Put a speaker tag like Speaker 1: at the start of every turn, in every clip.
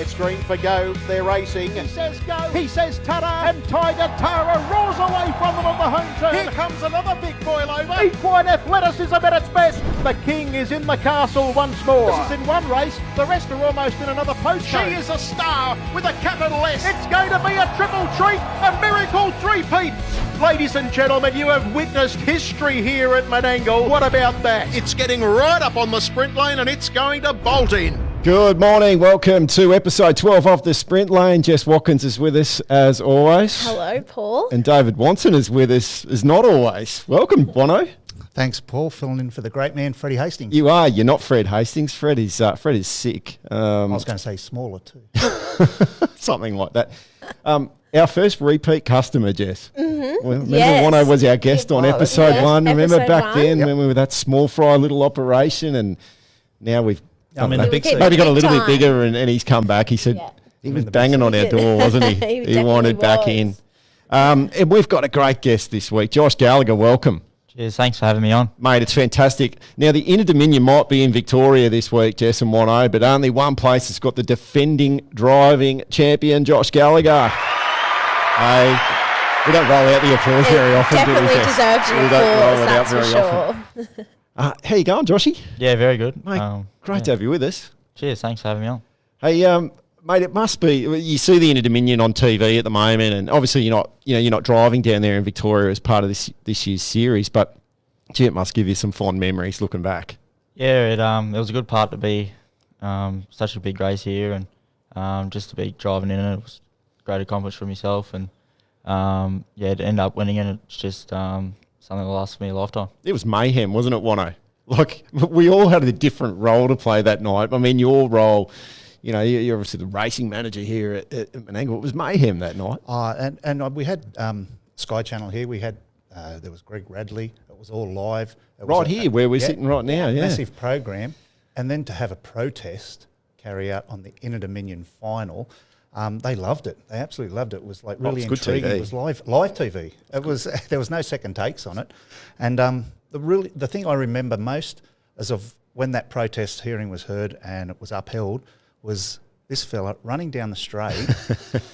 Speaker 1: It's green for go. They're racing.
Speaker 2: He says go.
Speaker 1: He says ta-da.
Speaker 2: And Tiger Tara roars away from them on the home turn.
Speaker 1: Here comes another big boil over.
Speaker 2: Equine athleticism at its best. The king is in the castle once more.
Speaker 1: This is in one race. The rest are almost in another postcode.
Speaker 2: She is a star with a capital S.
Speaker 1: It's going to be a triple treat, a miracle three-peat. Ladies and gentlemen, you have witnessed history here at Menangle. What about that?
Speaker 2: It's getting right up on the sprint lane and it's going to bolt in.
Speaker 3: Good morning. Welcome to episode 12 of the Sprint Lane. Jess Watkins is with us as always.
Speaker 4: Hello, Paul.
Speaker 3: And David Watson is with us as not always. Welcome, Bono.
Speaker 5: Thanks, Paul. Filling in for the great man, Freddie Hastings.
Speaker 3: You are. You're not Fred Hastings. Fred is sick.
Speaker 5: I was going to say smaller too.
Speaker 3: Something like that. Our first repeat customer, Jess.
Speaker 4: Mm-hmm.
Speaker 3: Remember
Speaker 4: Yes.
Speaker 3: Bono was our guest on episode
Speaker 4: Yes,
Speaker 3: one. Remember
Speaker 4: episode
Speaker 3: back
Speaker 4: one.
Speaker 3: then when we were that small fry little operation, and now we've
Speaker 5: I'm in the big
Speaker 4: Keep
Speaker 3: maybe got a little bit
Speaker 4: time.
Speaker 3: bigger, and he's come back. He said
Speaker 4: Yeah.
Speaker 3: he was banging on our door, wasn't he?
Speaker 4: He
Speaker 3: He wanted
Speaker 4: definitely
Speaker 3: back
Speaker 4: was.
Speaker 3: in. And we've got a great guest this week, Josh Gallagher. Welcome,
Speaker 6: Cheers, thanks for having me on.
Speaker 3: mate. It's fantastic. Now the Inter Dominion might be in Victoria this week, Jess and Wano, but only one place has got the defending driving champion, Josh Gallagher. Hey, we don't roll out the applause very often, do we?
Speaker 4: Definitely
Speaker 3: Jess?
Speaker 4: deserves an
Speaker 3: We don't roll
Speaker 4: applause,
Speaker 3: it out
Speaker 4: that's for
Speaker 3: very often.
Speaker 4: sure.
Speaker 3: How you going, Joshy?
Speaker 6: Yeah, very good.
Speaker 3: Mate, great to have you with us.
Speaker 6: Cheers, thanks for having me on.
Speaker 3: Hey, mate, it must be. You see the Inter Dominion on TV at the moment, and obviously you're not driving down there in Victoria as part of this year's series. But gee, it must give you some fond memories looking back.
Speaker 6: Yeah, it was a good part to be such a big race here, and just to be driving in it was a great accomplishment for myself, and to end up winning it, it's just something that lasts for me a lifetime.
Speaker 3: It was mayhem, wasn't it, Wano? Like we all had a different role to play that night. I mean, your role, you're obviously the racing manager here at Menangle. It was mayhem that night.
Speaker 5: And we had Sky Channel here. We had there was Greg Radley. It was all live. It
Speaker 3: Right
Speaker 5: was
Speaker 3: here, where we're sitting right now. Yeah.
Speaker 5: Massive program, and then to have a protest carry out on the Inter Dominion final. They loved it. They absolutely loved it. It was like really
Speaker 3: it was good
Speaker 5: intriguing.
Speaker 3: TV.
Speaker 5: It was live TV. It was there was no second takes on it, and the thing I remember most as of when that protest hearing was heard and it was upheld was this fella running down the straight,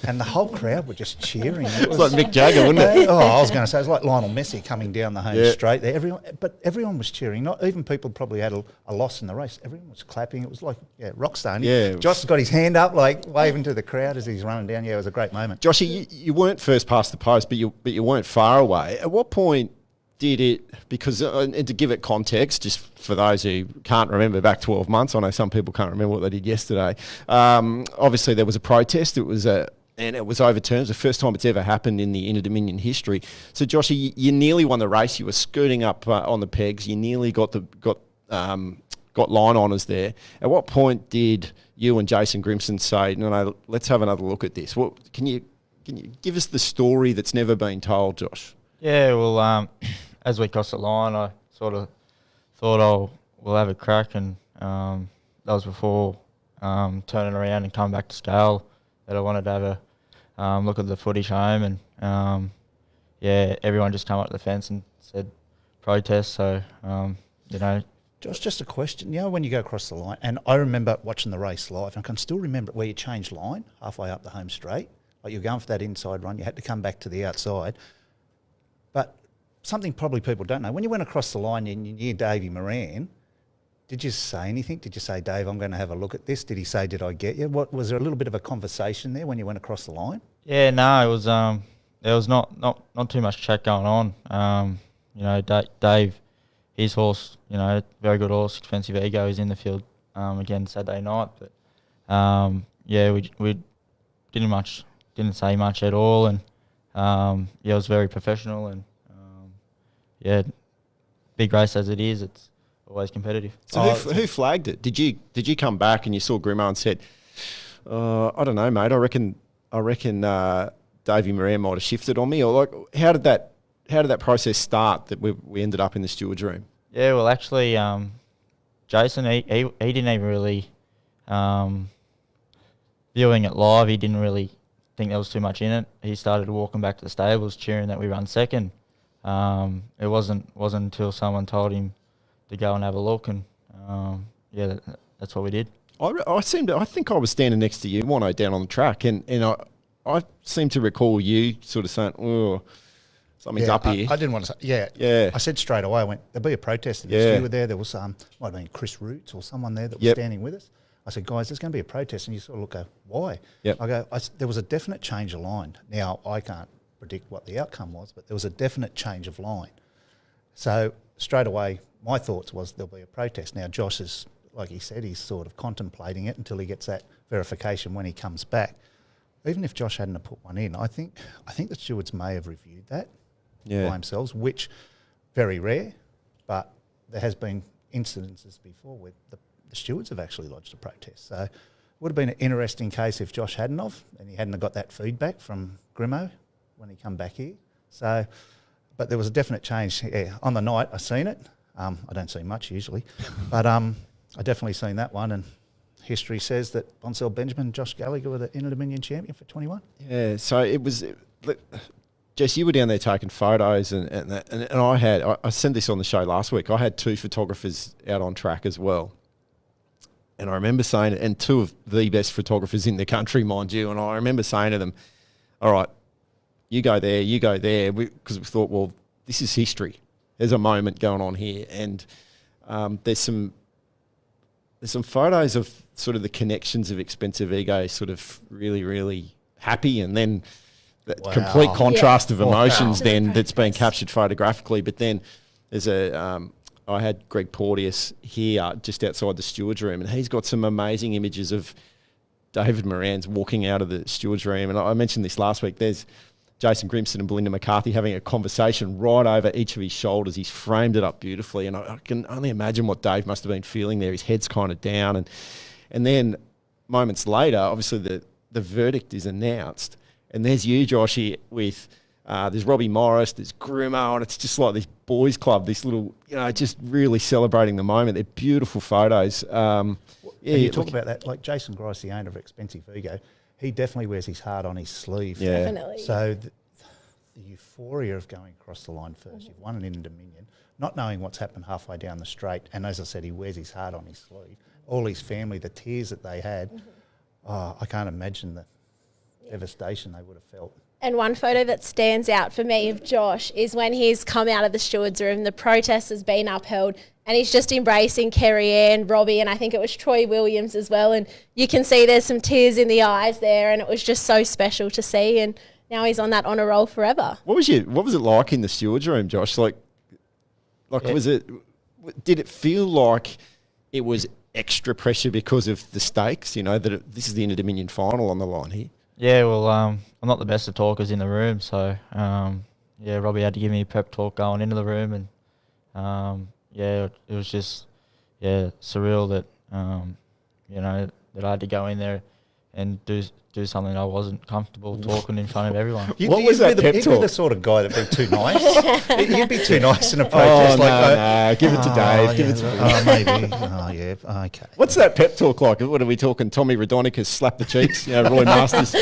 Speaker 5: and the whole crowd were just cheering. It
Speaker 3: It's like Mick Jagger, wasn't it?
Speaker 5: I was going to say it was like Lionel Messi coming down the home
Speaker 3: Yeah.
Speaker 5: straight there. Everyone was cheering. Not even people probably had a loss in the race. Everyone was clapping. It was like rock star. And
Speaker 3: Yeah.
Speaker 5: Josh got his hand up, like waving to the crowd as he's running down. Yeah, it was a great moment.
Speaker 3: Joshy, you weren't first past the post, but you weren't far away. At what point did it? Because and to give it context, just for those who can't remember back 12 months, I know some people can't remember what they did yesterday. Obviously, there was a protest. It was overturned. It was the first time it's ever happened in the Inter Dominion history. So, Joshy, you nearly won the race. You were scooting up on the pegs. You nearly got line honours there. At what point did you and Jason Grimson say, no, let's have another look at this? Well, can you give us the story that's never been told, Josh?
Speaker 6: Yeah, well, as we crossed the line, I sort of thought, we'll have a crack, and that was before turning around and coming back to scale, that I wanted to have a look at the footage home, and everyone just come up to the fence and said protest, so,
Speaker 5: Josh, just a question. When you go across the line, and I remember watching the race live, and I can still remember where you changed line halfway up the home straight. Like you're going for that inside run, you had to come back to the outside. But something probably people don't know, when you went across the line and you knew Davey Moran, did you say anything? Did you say, Dave, I'm going to have a look at this? Did he say, did I get you? Was there a little bit of a conversation there when you went across the line?
Speaker 6: Yeah, no, it was there was not too much chat going on. Dave, his horse, very good horse, expensive ego, is in the field again Saturday night. But we didn't say much at all, and it was very professional, and big race as it is, it's always competitive.
Speaker 3: So who flagged it? Did you come back and you saw Grimo and said, I don't know, mate, I reckon Davey Moran might have shifted on me, or like how did that process start that we ended up in the stewards room?
Speaker 6: Yeah, well, actually, Jason, he didn't even really viewing it live. He didn't really think there was too much in it. He started walking back to the stables, cheering that we run second. It wasn't until someone told him to go and have a look, and that's what we did.
Speaker 3: I think I was standing next to you, Wano, down on the track, and I seem to recall you sort of saying, "Oh, something's up here."
Speaker 5: I didn't want to say,
Speaker 3: Yeah.
Speaker 5: I said straight away, I went, there'll be a protest.
Speaker 3: Yeah.
Speaker 5: You were there. There was might have been Chris Roots or someone there that was
Speaker 3: Yep.
Speaker 5: standing with us. I said, guys, there's going to be a protest. And you sort of go, why?
Speaker 3: Yep.
Speaker 5: I go, there was a definite change of line. Now, I can't predict what the outcome was, but there was a definite change of line. So straight away, my thoughts was there'll be a protest. Now, Josh is, like he said, he's sort of contemplating it until he gets that verification when he comes back. Even if Josh hadn't have put one in, I think the stewards may have reviewed that by themselves, which very rare, but there has been incidences before where the stewards have actually lodged a protest. So it would have been an interesting case if Josh hadn't have, and he hadn't have got that feedback from Grimo when he come back here. So, but there was a definite change. Yeah, on the night I seen it. I don't see much usually, but I definitely seen that one. And history says that Bonsell Benjamin and Josh Gallagher were the Inter-Dominion champion for 21.
Speaker 3: Yeah, so it was. Look, Jess, you were down there taking photos, and I sent this on the show last week. I had 2 photographers out on track as well. And I remember saying, and 2 of the best photographers in the country, mind you, and I remember saying to them, all right, you go there, because we thought, well, this is history. There's a moment going on here. And there's some photos of sort of the connections of Expensive Ego sort of really, really happy, and then the complete contrast of emotions then that's been captured photographically. But then there's I had Greg Porteous here just outside the stewards room, and he's got some amazing images of David Moran's walking out of the stewards room. And I mentioned this last week. There's Jason Grimston and Belinda McCarthy having a conversation right over each of his shoulders. He's framed it up beautifully, and I can only imagine what Dave must have been feeling there. His head's kind of down, and then moments later, obviously the verdict is announced, and there's you, Joshy, with there's Robbie Morris, there's Grimo, and it's just like this boys club, this little, just really celebrating the moment. They're beautiful photos.
Speaker 5: You talk about that, like Jason Grice, the owner of Expensive Ego, he definitely wears his heart on his sleeve.
Speaker 3: Yeah.
Speaker 4: Definitely.
Speaker 5: So the euphoria of going across the line first, you've won an Inter-Dominion, not knowing what's happened halfway down the straight, and as I said, he wears his heart on his sleeve. All his family, the tears that they had, I can't imagine the devastation they would have felt.
Speaker 4: And one photo that stands out for me of Josh is when he's come out of the stewards room, the protest has been upheld, and he's just embracing Kerry Ann, Robbie, and I think it was Troy Williams as well. And you can see there's some tears in the eyes there, and it was just so special to see. And now he's on that honour roll forever.
Speaker 3: What was it like in the stewards room, Josh? Did it feel like it was extra pressure because of the stakes? This is the Inter-Dominion final on the line here.
Speaker 6: Yeah, well, I'm not the best of talkers in the room, so Robbie had to give me a pep talk going into the room, and it was just surreal that that I had to go in there and do something I wasn't comfortable talking in front of everyone.
Speaker 3: What was that pep talk?
Speaker 5: You'd be the sort of guy that'd be too nice. You'd be too nice in a protest.
Speaker 3: Give it to Dave. Give it to me.
Speaker 5: Maybe. Oh, yeah. Okay.
Speaker 3: What's that pep talk like? What are we talking? Tommy Radonicus slap the cheeks? Roy Masters.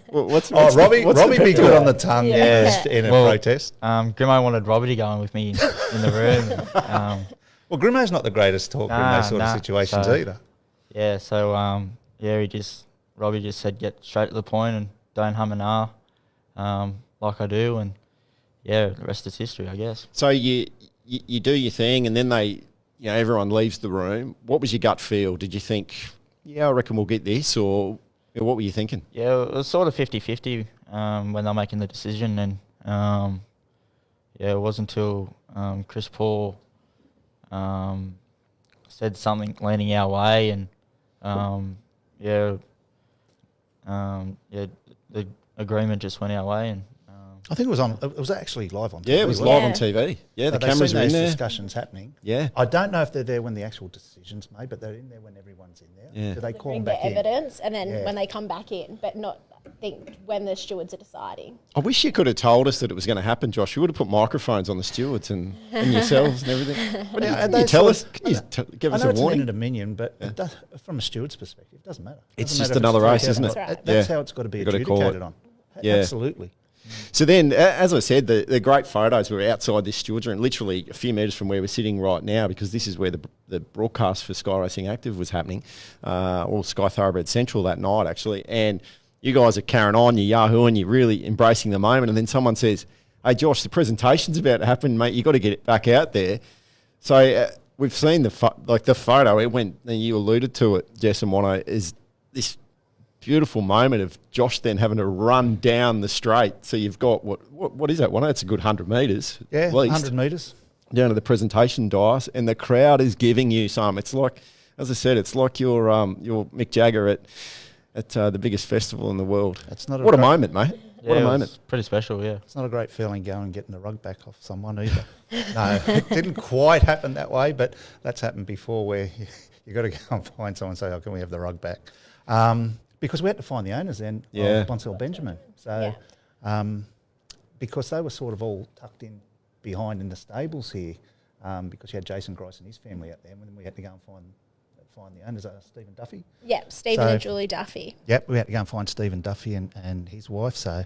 Speaker 5: Robbie be good on the tongue in a protest.
Speaker 6: Grimo wanted Robbie to go in with me in the room.
Speaker 5: Well, Grimo's not the greatest talker in those sort of situations either.
Speaker 6: Yeah, so Robbie just said get straight to the point and don't hum and ah, like I do, and the rest is history, I guess.
Speaker 3: So you do your thing, and then everyone leaves the room. What was your gut feel? Did you think, I reckon we'll get this, or what were you thinking?
Speaker 6: Yeah, it was sort of 50-50 when they're making the decision, and it wasn't until Chris Paul said something leaning our way, and the agreement just went our way, and
Speaker 5: I think it was actually live on TV.
Speaker 3: Yeah, it was live on TV. Yeah, the cameras were in there.
Speaker 5: Discussions happening.
Speaker 3: Yeah.
Speaker 5: I don't know if they're there when the actual decision's made, but they're in there when everyone's in there.
Speaker 3: Yeah.
Speaker 5: Do they call
Speaker 4: Bring
Speaker 5: them back
Speaker 4: the
Speaker 5: in?
Speaker 4: evidence, and then when they come back in, but not think when the stewards are deciding.
Speaker 3: I wish you could have told us that it was going to happen, Josh. You would have put microphones on the stewards and yourselves and everything. Can you tell us? Can you give us a warning?
Speaker 5: It's an Inter-Dominion, but it does, from a steward's perspective, it doesn't matter.
Speaker 3: It's just another race, isn't it?
Speaker 4: That's right.
Speaker 5: That's how it's got to be
Speaker 3: You've got to call
Speaker 5: adjudicated
Speaker 3: it.
Speaker 5: on.
Speaker 3: Yeah.
Speaker 5: Absolutely.
Speaker 3: So then, as I said, the great photos were outside this steward's room, literally a few metres from where we're sitting right now, because this is where the broadcast for Sky Racing Active was happening, or Sky Thoroughbred Central that night, actually. And you guys are carrying on, you're yahooing, you're really embracing the moment, and then someone says, "Hey, Josh, the presentation's about to happen, mate. You've got to get it back out there." So we've seen the photo. It went, and you alluded to it, Jess and Wano, is this beautiful moment of Josh then having to run down the straight. So you've got, what is that? Well, it's a good 100 metres.
Speaker 5: Yeah,
Speaker 3: at least,
Speaker 5: 100 metres.
Speaker 3: Down to the presentation dais, and the crowd is giving you some. It's like, as I said, it's like your Mick Jagger at the biggest festival in the world.
Speaker 5: That's not
Speaker 3: what a moment, mate.
Speaker 6: Yeah,
Speaker 3: What a
Speaker 6: it was
Speaker 3: moment.
Speaker 6: pretty special, yeah.
Speaker 5: It's not a great feeling going and getting the rug back off someone either. No, it didn't quite happen that way, but that's happened before where you got to go and find someone and say, "Oh, can we have the rug back?" Because we had to find the owners then of Bonsall Benjamin. So because they were sort of all tucked in behind in the stables here, because you had Jason Grice and his family out there, and then we had to go and find the owners, Stephen Duffy.
Speaker 4: Yep, Stephen and Julie Duffy.
Speaker 5: Yep, we had to go and find Stephen Duffy and his wife. So,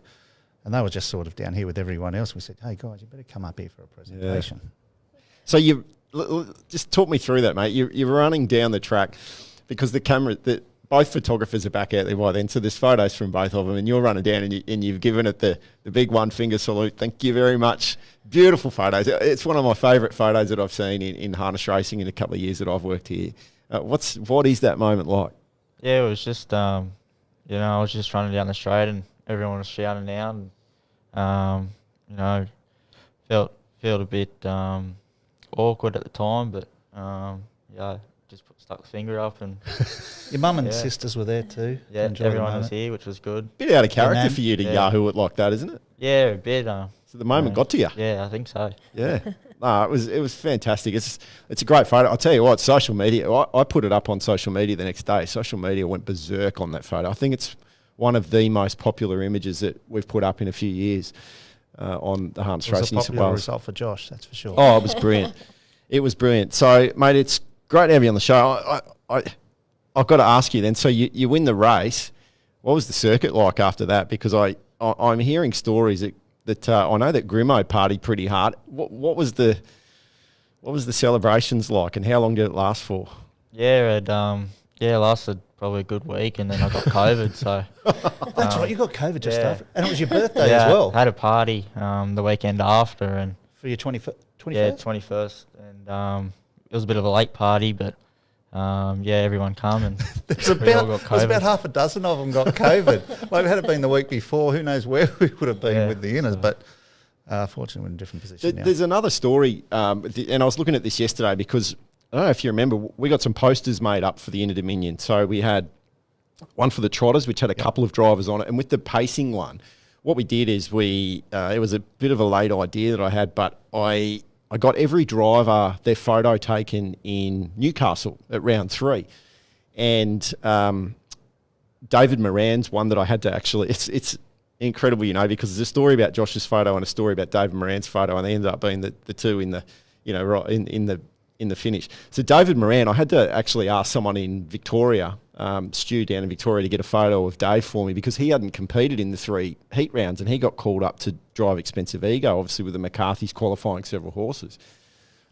Speaker 5: and they were just sort of down here with everyone else. We said, "Hey guys, you better come up here for a presentation."
Speaker 3: So you just talk me through that, mate. You're running down the track because both photographers are back out there by then. So there's photos from both of them, and you're running down and you've given it the big one finger salute. Thank you very much. Beautiful photos. It's one of my favourite photos that I've seen in harness racing in a couple of years that I've worked here. What is that moment like?
Speaker 6: Yeah, it was just, I was just running down the straight and everyone was shouting out, and, felt a bit awkward at the time, but just stuck the finger up and
Speaker 5: Your mum and sisters were there too.
Speaker 6: yeah, everyone was here, which was good.
Speaker 3: Bit out of character for you to yahoo it like that, isn't it?
Speaker 6: Yeah, a bit.
Speaker 3: So the moment got to you.
Speaker 6: Yeah, I think so.
Speaker 3: Yeah. No, it was fantastic. It's a great photo. I'll tell you what, social media, I put it up on social media the next day. Social media went berserk on that photo. I think it's one of the most popular images that we've put up in a few years on the harness racing.
Speaker 5: It was a popular result for Josh, that's for sure.
Speaker 3: Oh, it was brilliant. It was brilliant. So, mate, it's great to have you on the show. I've got to ask you then, so you win the race. What was the circuit like after that? Because I'm hearing stories that I know that Grimo partied pretty hard. What was the celebrations like, and how long did it last for?
Speaker 6: Yeah, it lasted probably a good week, and then I got COVID. So
Speaker 5: that's right, you got COVID just after, and it was your birthday as well.
Speaker 6: I had a party the weekend after, and
Speaker 5: for your 21st.
Speaker 6: Yeah, 21st, and it was a bit of a late party, but everyone come and
Speaker 5: there's about half a dozen of them got COVID. Like, had it been the week before, who knows where we would have been with the inners, but fortunately we're in a different position now.
Speaker 3: There's another story, and I was looking at this yesterday because, I don't know if you remember, we got some posters made up for the Inter Dominion. So we had one for the Trotters, which had a couple of drivers on it, and with the pacing one, what we did is it was a bit of a late idea that I had, but I got every driver their photo taken in Newcastle at round 3. And David Moran's one that I had to actually, it's incredible, because there's a story about Josh's photo and a story about David Moran's photo, and they ended up being the two in the, right in the finish. So David Moran, I had to actually ask someone in Victoria, Stu down in Victoria, to get a photo of Dave for me, because he hadn't competed in the 3 heat rounds, and he got called up to drive Expensive Ego, obviously with the McCarthy's qualifying several horses.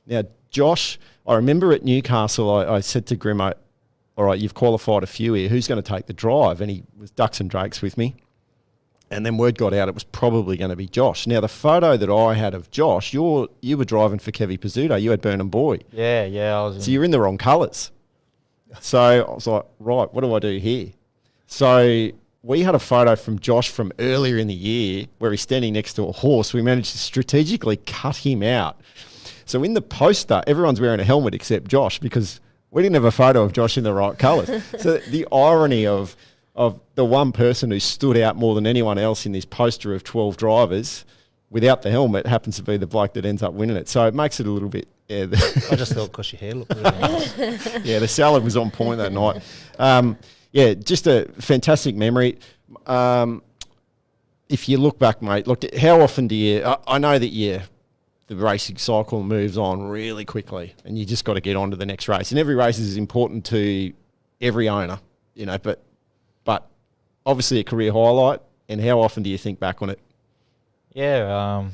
Speaker 3: Now, Josh, I remember at Newcastle, I said to Grimo, all right, you've qualified a few here, who's going to take the drive? And he was ducks and drakes with me. And then word got out it was probably going to be Josh. Now, the photo that I had of Josh, you were driving for Kevy Pizzuto. You had Burnham Boy.
Speaker 6: Yeah, I was.
Speaker 3: So you're in the wrong colours. So I was like, right, what do I do here? So we had a photo from Josh from earlier in the year where he's standing next to a horse. We managed to strategically cut him out. So in the poster, everyone's wearing a helmet except Josh, because we didn't have a photo of Josh in the right colours. So the irony of the one person who stood out more than anyone else in this poster of 12 drivers without the helmet happens to be the bloke that ends up winning it. So it makes it a little bit... Yeah,
Speaker 5: I just thought because your hair looked really nice.
Speaker 3: Yeah, the salad was on point that night. Just a fantastic memory. If you look back, mate, how often do you... I know that the racing cycle moves on really quickly and you just got to get on to the next race. And every race is important to every owner, but obviously a career highlight. And how often do you think back on it?
Speaker 6: Yeah,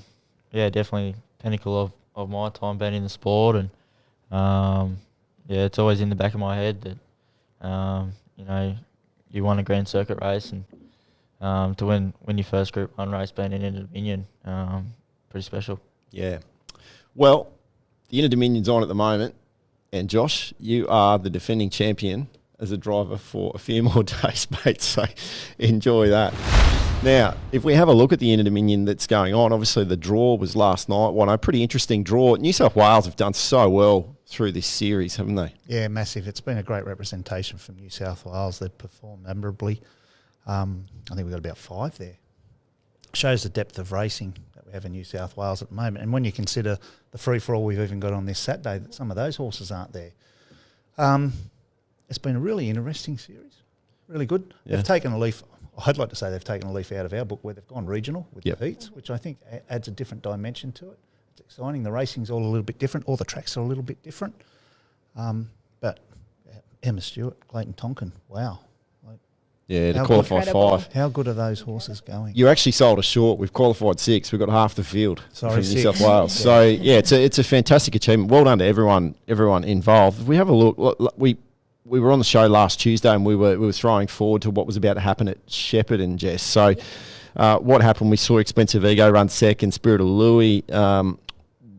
Speaker 6: definitely pinnacle of my time being in the sport, and yeah, it's always in the back of my head that you won a Grand Circuit race, and to win your first Group 1 race being in Dominion, pretty special.
Speaker 3: Yeah. Well, the Inter Dominion's on at the moment, and Josh, you are the defending champion as a driver for a few more days, mate, so enjoy that. Now, if we have a look at the Inter Dominion that's going on, obviously the draw was last night. A pretty interesting draw. New South Wales have done so well through this series, haven't they?
Speaker 5: Yeah, massive. It's been a great representation from New South Wales. They've performed admirably. I think we've got about 5 there. Shows the depth of racing that we have in New South Wales at the moment. And when you consider the free-for-all we've even got on this Saturday, that some of those horses aren't there. It's been a really interesting series. Really good.
Speaker 3: Yeah.
Speaker 5: They've taken a leaf. I'd like to say they've taken a leaf out of our book where they've gone regional with the heats, which I think adds a different dimension to it. It's exciting. The racing's all a little bit different. All the tracks are a little bit different. But Emma Stewart, Clayton Tonkin, wow.
Speaker 3: Yeah, to qualify
Speaker 4: Incredible.
Speaker 3: 5.
Speaker 5: How good are those horses going?
Speaker 3: You actually sold us short. We've qualified 6. We've got half the field
Speaker 5: Sorry,
Speaker 3: from
Speaker 5: 6.
Speaker 3: New South Wales. So, yeah, it's a fantastic achievement. Well done to everyone involved. If we have a look, we were on the show last Tuesday and we were throwing forward to what was about to happen at Shepherd and Jess. So what happened, we saw Expensive Ego run second, Spirit of Louis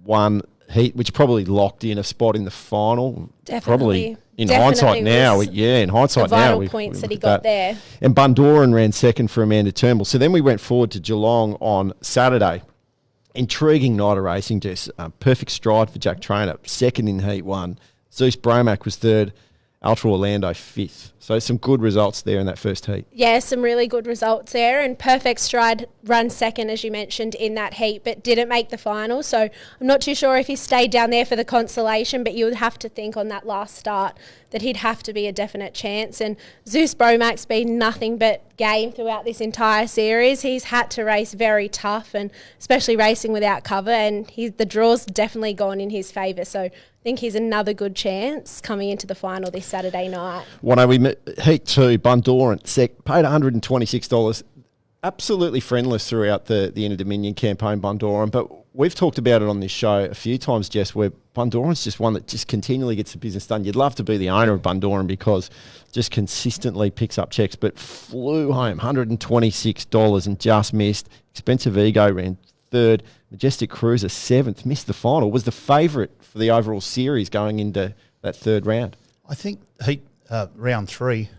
Speaker 3: won heat, which probably locked in a spot in the final.
Speaker 4: Definitely.
Speaker 3: Probably in
Speaker 4: Definitely
Speaker 3: hindsight now,
Speaker 4: was
Speaker 3: in hindsight
Speaker 4: the
Speaker 3: now.
Speaker 4: vital points that he
Speaker 3: look at
Speaker 4: got there.
Speaker 3: And Bundoran ran second for Amanda Turnbull. So then we went forward to Geelong on Saturday. Intriguing night of racing, Jess. Perfect stride for Jack Trainer, second in heat 1. Zeus Bromack was third. Ultra Orlando 5th. So some good results there in that first heat.
Speaker 4: Yeah, some really good results there, and Perfect Stride run second, as you mentioned, in that heat, but didn't make the final. So I'm not too sure if he stayed down there for the consolation, but you would have to think on that last start that he'd have to be a definite chance. And Zeus Bromack's been nothing but game throughout this entire series. He's had to race very tough, and especially racing without cover, and the draw's definitely gone in his favour. So I think he's another good chance coming into the final this Saturday night.
Speaker 3: Heat 2, Bundoran, paid $126. Absolutely friendless throughout the Inter Dominion campaign, Bundoran. But we've talked about it on this show a few times, Jess, where Bundoran's just one that just continually gets the business done. You'd love to be the owner of Bundoran because just consistently picks up checks, but flew home $126 and just missed. Expensive Ego ran third. Majestic Cruiser 7th, missed the final, was the favourite for the overall series going into that third round.
Speaker 5: I think heat round 3,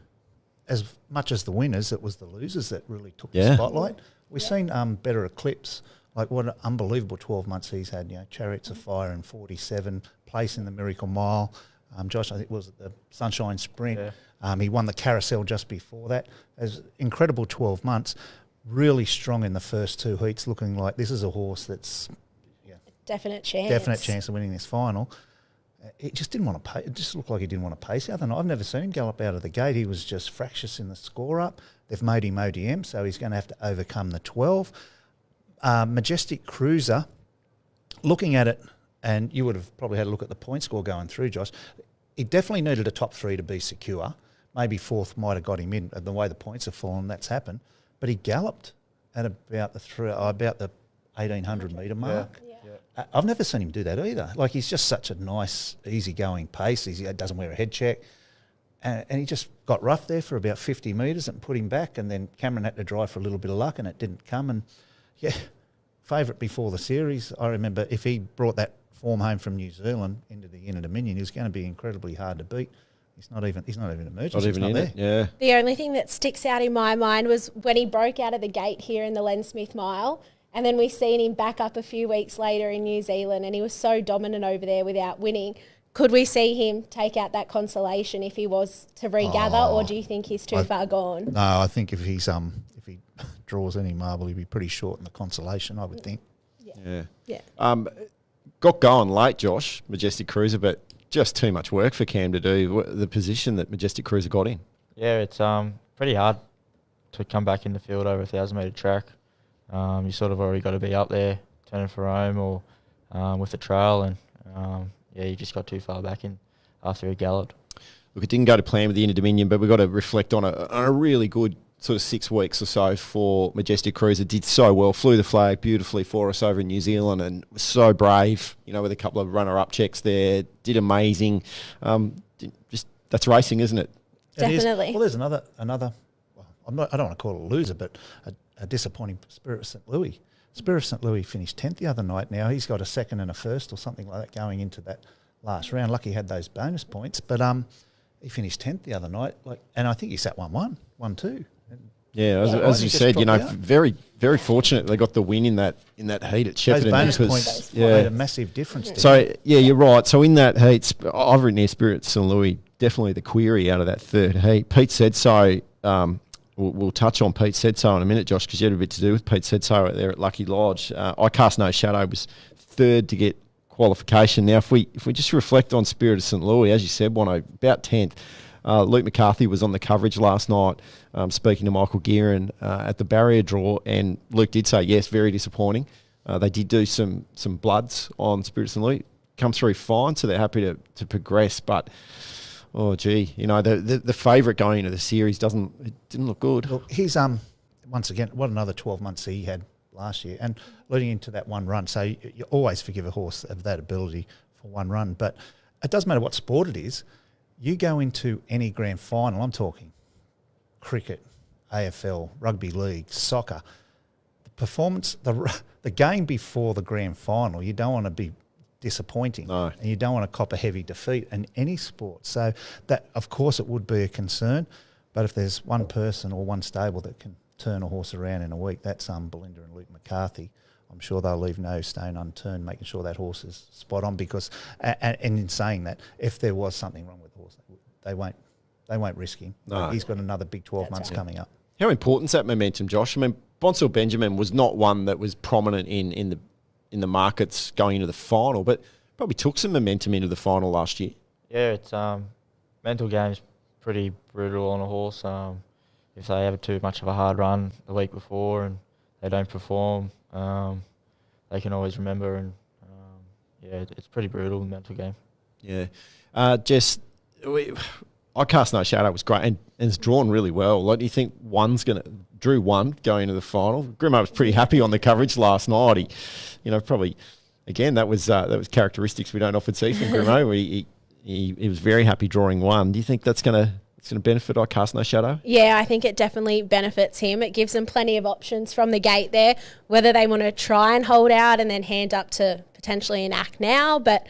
Speaker 5: as much as the winners, it was the losers that really took the spotlight. We've seen better Eclipse, like what an unbelievable 12 months he's had. Chariots of Fire in 47, place in the Miracle Mile. Josh, I think, was at the Sunshine Sprint. Yeah. He won the Carousel just before that. As incredible 12 months. Really strong in the first 2 heats, looking like this is a horse that's
Speaker 4: definite chance
Speaker 5: of winning this final. It just didn't want to pace. It just looked like he didn't want to pace the other night. I've never seen him gallop out of the gate. He was just fractious in the score up. They've made him ODM, so he's going to have to overcome the 12. Majestic Cruiser, looking at it, and you would have probably had a look at the point score going through, Josh. He definitely needed a top 3 to be secure. Maybe 4th might have got him in. The way the points have fallen, that's happened. But he galloped at about the 1,800 metre mark. Yeah. I've never seen him do that either. Like, he's just such a nice, easygoing pace. He doesn't wear a head check. And he just got rough there for about 50 metres and put him back. And then Cameron had to drive for a little bit of luck and it didn't come. And, favourite before the series. I remember if he brought that form home from New Zealand into the Inter Dominion, he was going to be incredibly hard to beat. He's not even emerged.
Speaker 3: Not even in there. Yeah.
Speaker 4: The only thing that sticks out in my mind was when he broke out of the gate here in the Len Smith Mile, and then we seen him back up a few weeks later in New Zealand, and he was so dominant over there without winning. Could we see him take out that consolation if he was to regather, or do you think he's too far gone?
Speaker 5: No, I think if he draws any marble, he'd be pretty short in the consolation, I would think.
Speaker 3: Yeah. Got going late, Josh, Majestic Cruiser, but just too much work for Cam to do, the position that Majestic Cruiser got in.
Speaker 6: Yeah, it's pretty hard to come back in the field over a 1,000-metre track. You sort of already got to be up there turning for home or with the trail, and you just got too far back in after he galloped.
Speaker 3: Look, it didn't go to plan with the Inter Dominion, but we've got to reflect on a really good sort of 6 weeks or so for Majestic Cruiser. Did so well, flew the flag beautifully for us over in New Zealand, and was so brave, with a couple of runner-up checks there. Did amazing. Just that's racing, isn't it?
Speaker 4: Definitely.
Speaker 5: Well, there's another. Well, I don't want to call it a loser, but a disappointing Spirit of St. Louis. Spirit of St. Louis finished 10th the other night. Now he's got a second and a first or something like that going into that last round. Lucky he had those bonus points, but he finished 10th the other night. And I think he sat 1-1, 1-2.
Speaker 3: Yeah, as you said, very, very fortunate they got the win in that heat at Shepparton.
Speaker 5: Those bonus points made a massive difference.
Speaker 3: So you're right. So in that heat, I've written here Spirit St. Louis, definitely the query out of that third heat. Pete said so. We'll touch on Pete said so in a minute, Josh, because you had a bit to do with Pete said so there at Lucky Lodge. I Cast No Shadow was third to get qualification. Now, if we just reflect on Spirit of St. Louis, as you said, about 10th. Luke McCarthy was on the coverage last night, speaking to Michael Gearin at the barrier draw, and Luke did say, yes, very disappointing. They did do some bloods on Spirit of St. Louis, come through fine, so they're happy to progress, but oh gee, the favourite going into the series didn't look good.
Speaker 5: Look, he's once again, what another 12 months he had last year, and leading into that one run. So you always forgive a horse of that ability for one run, but it doesn't matter what sport it is. You go into any grand final, I'm talking cricket, AFL, rugby league, soccer, the performance, the game before the grand final, you don't want to be disappointing.
Speaker 3: No.
Speaker 5: And you don't want to cop a heavy defeat in any sport. So that, of course, it would be a concern, but if there's one person or one stable that can turn a horse around in a week, that's Belinda and Luke McCarthy. I'm sure they'll leave no stone unturned, making sure that horse is spot on. Because, and in saying that, if there was something wrong with the horse, they won't risk him.
Speaker 3: No.
Speaker 5: He's got another big 12 months coming up.
Speaker 3: How important is that momentum, Josh? I mean, Bonsall Benjamin was not one that was prominent in the markets going into the final, but probably took some momentum into the final last year.
Speaker 6: Yeah, it's mental game's pretty brutal on a horse. If they have too much of a hard run the week before and they don't perform, they can always remember, and it's pretty brutal, the mental game.
Speaker 3: Yeah. I Cast No Shadow was great and it's drawn really well. Like, do you think drew one going into the final? Grimo was pretty happy on the coverage last night. He, probably, again, that was characteristics we don't often see from Grimo. He was very happy drawing one. Do you think that's going to benefit I Cast No Shadow?
Speaker 4: Yeah, I think it definitely benefits him. It gives them plenty of options from the gate there, whether they want to try and hold out and then hand up to potentially an Act Now, but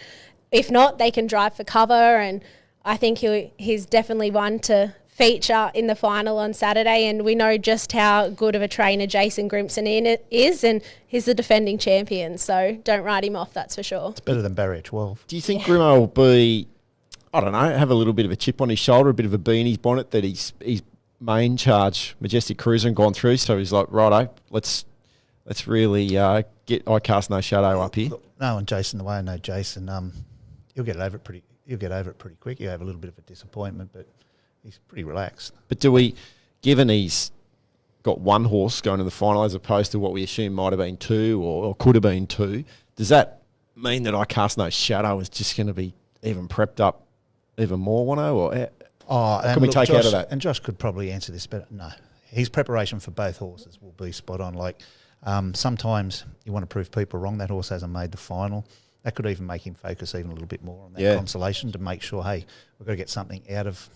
Speaker 4: if not, they can drive for cover, and I think he's definitely one to feature in the final on Saturday, and we know just how good of a trainer Jason Grimson is, and he's the defending champion, so don't write him off, that's for sure.
Speaker 5: It's better than Barrier 12.
Speaker 3: Do you think Grimo will be, I don't know, have a little bit of a chip on his shoulder, a bit of a bee in his bonnet that he's main charge, Majestic Cruiser, and gone through, so he's like, righto, let's really get I Cast No Shadow up here?
Speaker 5: Look, no, and Jason, the way I know Jason, he'll get over it pretty quick. He'll have a little bit of a disappointment, but he's pretty relaxed.
Speaker 3: But given he's got one horse going to the final as opposed to what we assume might have been two or could have been two, does that mean that I Cast No Shadow is just going to be even prepped up even more, Wano? Or can we take out of that?
Speaker 5: And Josh could probably answer this better. No, his preparation for both horses will be spot on. Like sometimes you want to prove people wrong. That horse hasn't made the final. That could even make him focus even a little bit more on that consolation to make sure, hey, we've got to get something out of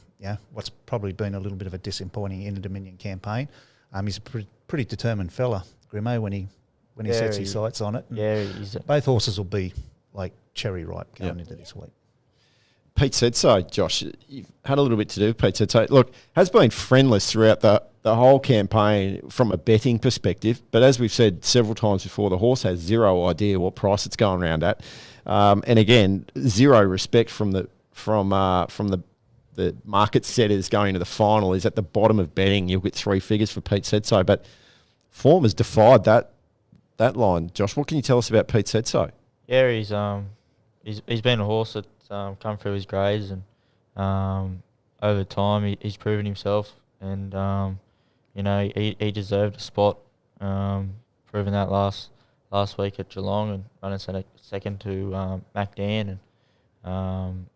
Speaker 5: what's probably been a little bit of a disappointing Inter-Dominion campaign. He's a pretty determined fella, Grimo, when he sets his sights on it. And both horses will be like cherry ripe going into this week.
Speaker 3: Pete said so, Josh. You've had a little bit to do with Pete said so. Look, has been friendless throughout the whole campaign from a betting perspective, but as we've said several times before, the horse has zero idea what price it's going around at, and again, zero respect from the market setters going to the final. Is at the bottom of betting. You'll get three figures for Pete said so, but form has defied that line. Josh, what can you tell us about Pete said so?
Speaker 6: Yeah, he's been a horse that's come through his grades, and over time he's proven himself, and he deserved a spot, proving that last week at Geelong and running second to Mac Dan, and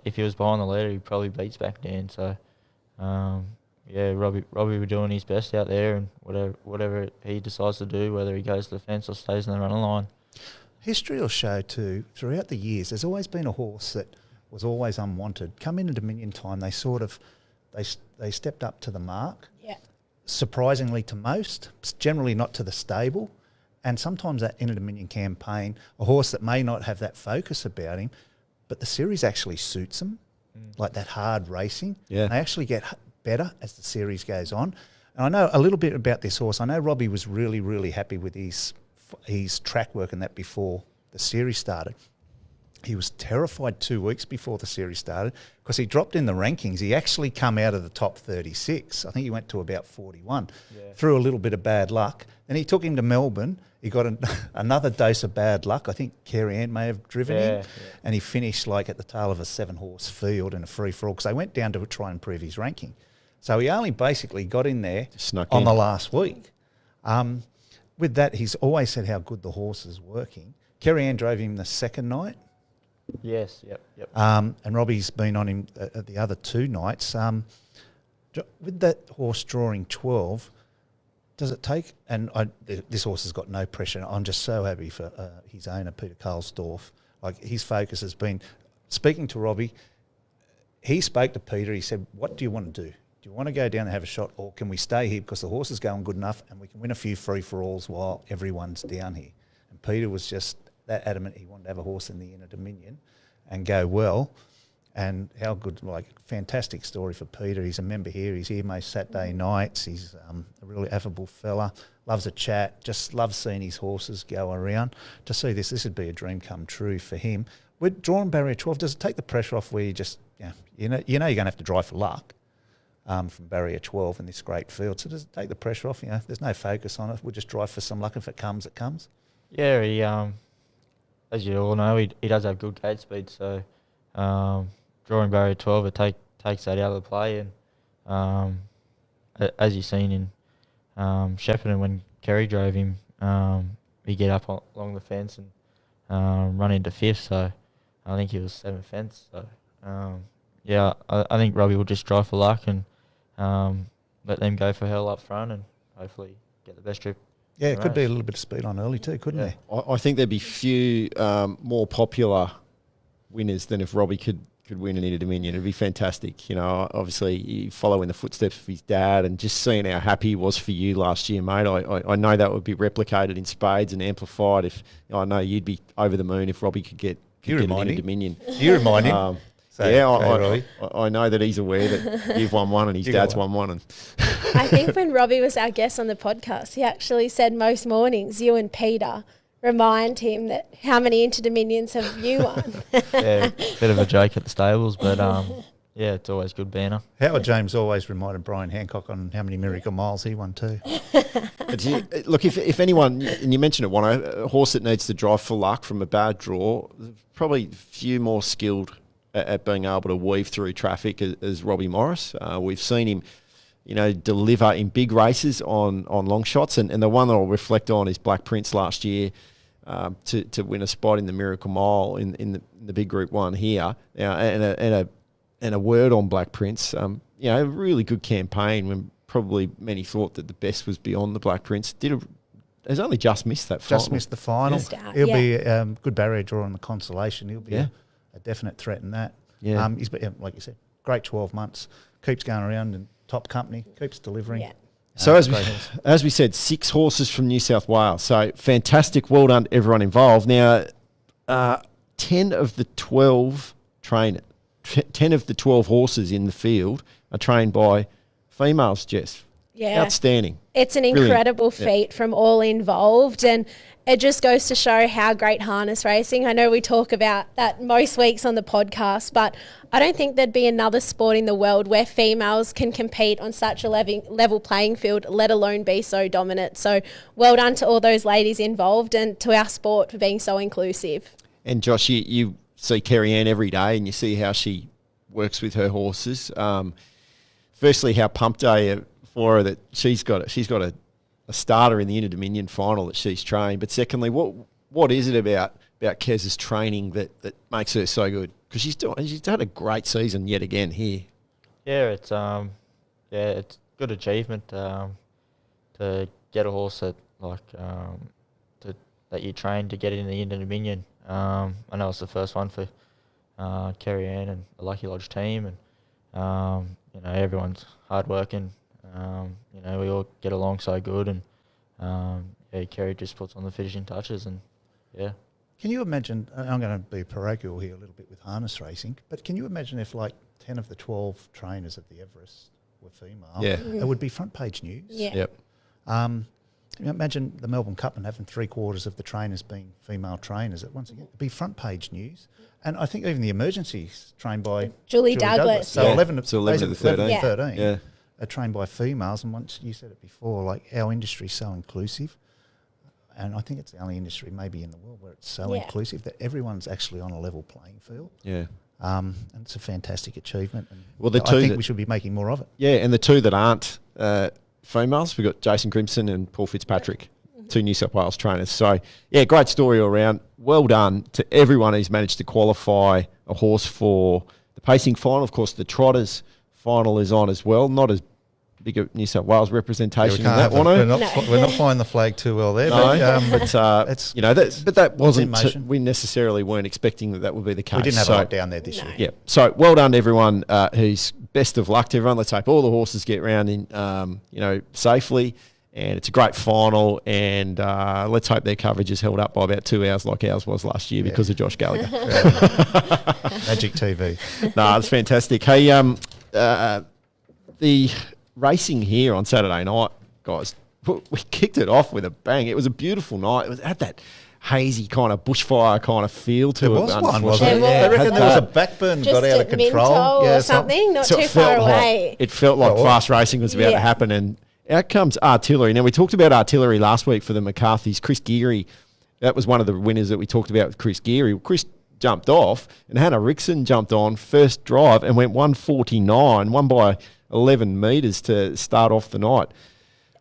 Speaker 6: if he was behind the leader, he probably beats Mac Dan. So yeah, Robbie was doing his best out there, and whatever he decides to do, whether he goes to the fence or stays in the running line.
Speaker 5: History will show too, throughout the years, there's always been a horse that was always unwanted. Come into Dominion time, they stepped up to the mark.
Speaker 4: Yeah.
Speaker 5: Surprisingly to most, generally not to the stable. And sometimes that Inter-Dominion campaign, a horse that may not have that focus about him, but the series actually suits them, like that hard racing.
Speaker 3: Yeah.
Speaker 5: They actually get better as the series goes on. And I know a little bit about this horse. I know Robbie was really, really happy with his track work and that before the series started. He was terrified 2 weeks before the series started because he dropped in the rankings. He actually come out of the top 36. I think he went to about 41 through a little bit of bad luck. Then he took him to Melbourne. He got another dose of bad luck. I think Carrie Ann may have driven him. And he finished like at the tail of a 7-horse field in a free-for-all because they went down to try and improve his ranking. So he only basically got in there on the last week. With that, he's always said how good the horse is working. Carrie Ann drove him the second night.
Speaker 6: Yes, yep.
Speaker 5: And Robbie's been on him at the other 2 nights. With that horse drawing 12, does it take? And this horse has got no pressure. I'm just so happy for his owner, Peter Karlsdorff. Like his focus has been speaking to Robbie. He spoke to Peter. He said, "What do you want to do? Do you want to go down and have a shot, or can we stay here because the horse is going good enough and we can win a few free-for-alls while everyone's down here?" And Peter was just that adamant he wanted to have a horse in the Inter-Dominion and go well. And how good, like, fantastic story for Peter. He's a member here. He's here most Saturday nights. He's a really affable fella, loves a chat, just loves seeing his horses go around. To see this would be a dream come true for him. With drawing barrier 12, does it take the pressure off where you just, you know you're going to have to drive for luck from barrier 12 in this great field? So does it take the pressure off? There's no focus on it. We'll just drive for some luck. If it comes, it comes.
Speaker 6: Yeah, he as you all know, he does have good gate speed, so drawing barrier 12, it takes that out of the play. And as you've seen in Shepparton when Kerry drove him, he get up along the fence and run into 5th, so I think he was 7th fence. So, I think Robbie will just drive for luck and let them go for hell up front and hopefully get the best trip.
Speaker 5: Yeah, it could be a little bit of speed on early too, couldn't there?
Speaker 3: I think there'd be few more popular winners than if Robbie could win an Inter-Dominion. It'd be fantastic. Obviously, you follow in the footsteps of his dad and just seeing how happy he was for you last year, mate. I know that would be replicated in spades and amplified if I know you'd be over the moon if Robbie could get an Inter-Dominion.
Speaker 5: You remind him.
Speaker 3: I know that he's aware that you've won one and his dad's won one. And
Speaker 4: I think when Robbie was our guest on the podcast, he actually said most mornings you and Peter remind him that how many Inter-Dominions have you won?
Speaker 6: Yeah, bit of a joke at the stables, but yeah, it's always good banner.
Speaker 5: Howard James always reminded Brian Hancock on how many Miracle Miles he won too.
Speaker 3: But look, if anyone, and you mentioned it, a horse that needs to drive for luck from a bad draw, probably few more skilled at being able to weave through traffic as Robbie Morris. We've seen him, deliver in big races on long shots, and the one that I'll reflect on is Black Prince last year to win a spot in the Miracle Mile in the big Group 1 here. And a word on Black Prince, a really good campaign when probably many thought that the best was beyond the Black Prince. Has only just missed that final.
Speaker 5: Just missed the final. He'll be a good barrier draw on the consolation. He'll be a definite threat in that.
Speaker 3: Yeah.
Speaker 5: He's been, like you said, great 12 months. Keeps going around in top company. Keeps delivering.
Speaker 4: Yeah.
Speaker 3: So as we said, 6 horses from New South Wales. So fantastic. Well done to everyone involved. Now, 10 of the 12 horses in the field are trained by females, Jess.
Speaker 4: Yeah.
Speaker 3: Outstanding.
Speaker 4: It's an incredible feat from all involved, and it just goes to show how great harness racing. I know we talk about that most weeks on the podcast, but I don't think there'd be another sport in the world where females can compete on such a level playing field, let alone be so dominant. So well done to all those ladies involved and to our sport for being so inclusive.
Speaker 3: And Josh, you see Kerry Ann every day and you see how she works with her horses. Firstly, how pumped are you for her that she's got a starter in the Inter-Dominion final that she's trained? But secondly, what is it about Kez's training that makes her so good? Because she's had a great season yet again here.
Speaker 6: Yeah, it's yeah, it's good achievement to get a horse that that you train to get in the Inter-Dominion. I know it's the first one for Kerry Ann and the Lucky Lodge team, and everyone's hard working. We all get along so good, and Kerry just puts on the finishing touches, and yeah.
Speaker 5: Can you imagine, I'm going to be parochial here a little bit with harness racing, but can you imagine if 10 of the 12 trainers at the Everest were female?
Speaker 3: Yeah.
Speaker 5: It would be front page news.
Speaker 4: Yeah.
Speaker 3: Yep.
Speaker 5: Can you imagine the Melbourne Cup and having 3/4 of the trainers being female trainers? Once again, it'd be front page news. And I think even the emergencies trained by
Speaker 4: Julie Douglas.
Speaker 5: So
Speaker 3: Yeah.
Speaker 5: 11
Speaker 3: So 11 of the 13.
Speaker 4: Yeah.
Speaker 5: 13
Speaker 3: Yeah.
Speaker 5: are trained by females. And once you said it before, our industry is so inclusive. And I think it's the only industry maybe in the world where it's so inclusive that everyone's actually on a level playing field.
Speaker 3: Yeah.
Speaker 5: And it's a fantastic achievement. And
Speaker 3: Well, the
Speaker 5: I
Speaker 3: two
Speaker 5: think
Speaker 3: that-
Speaker 5: we should be making more of it.
Speaker 3: Yeah, and the two that aren't females, we've got Jason Grimson and Paul Fitzpatrick, two New South Wales trainers. So, yeah, great story all around. Well done to everyone who's managed to qualify a horse for the pacing final. Of course, the Trotters final is on as well. Not as big a New South Wales representation in that one.
Speaker 5: we're not flying the flag too well there.
Speaker 3: No,
Speaker 5: But,
Speaker 3: but that wasn't.
Speaker 5: motion.
Speaker 3: We necessarily weren't expecting that would be the case.
Speaker 5: we didn't have
Speaker 3: So-
Speaker 5: a lot down there this year.
Speaker 3: Yeah. So well done to everyone who's best of luck to everyone. Let's hope all the horses get round in, safely. And it's a great final. And let's hope their coverage is held up by about 2 hours like ours was last year because of Josh Gallagher.
Speaker 5: Magic TV.
Speaker 3: No, it's fantastic. Hey, the racing here on Saturday night, guys, we kicked it off with a bang. It was a beautiful night. It had that hazy kind of bushfire kind of feel to
Speaker 5: There
Speaker 3: it.
Speaker 5: was one, wasn't
Speaker 4: There
Speaker 5: it?
Speaker 4: was.
Speaker 5: I reckon there was a
Speaker 3: that.
Speaker 5: backburn
Speaker 4: Just
Speaker 5: got out of
Speaker 4: at
Speaker 5: control.
Speaker 4: Minto or something, not
Speaker 3: So
Speaker 4: too
Speaker 3: it
Speaker 4: far
Speaker 3: felt
Speaker 4: away.
Speaker 3: It felt like
Speaker 5: Well,
Speaker 3: fast racing was about to
Speaker 4: Yeah.
Speaker 3: happen. And out comes artillery. Now, we talked about artillery last week for the McCarthys. Chris Geary, that was one of the winners that we talked about with Chris Geary. Chris jumped off, and Hannah Rickson jumped on first drive and went 149, won by 11 metres to start off the night.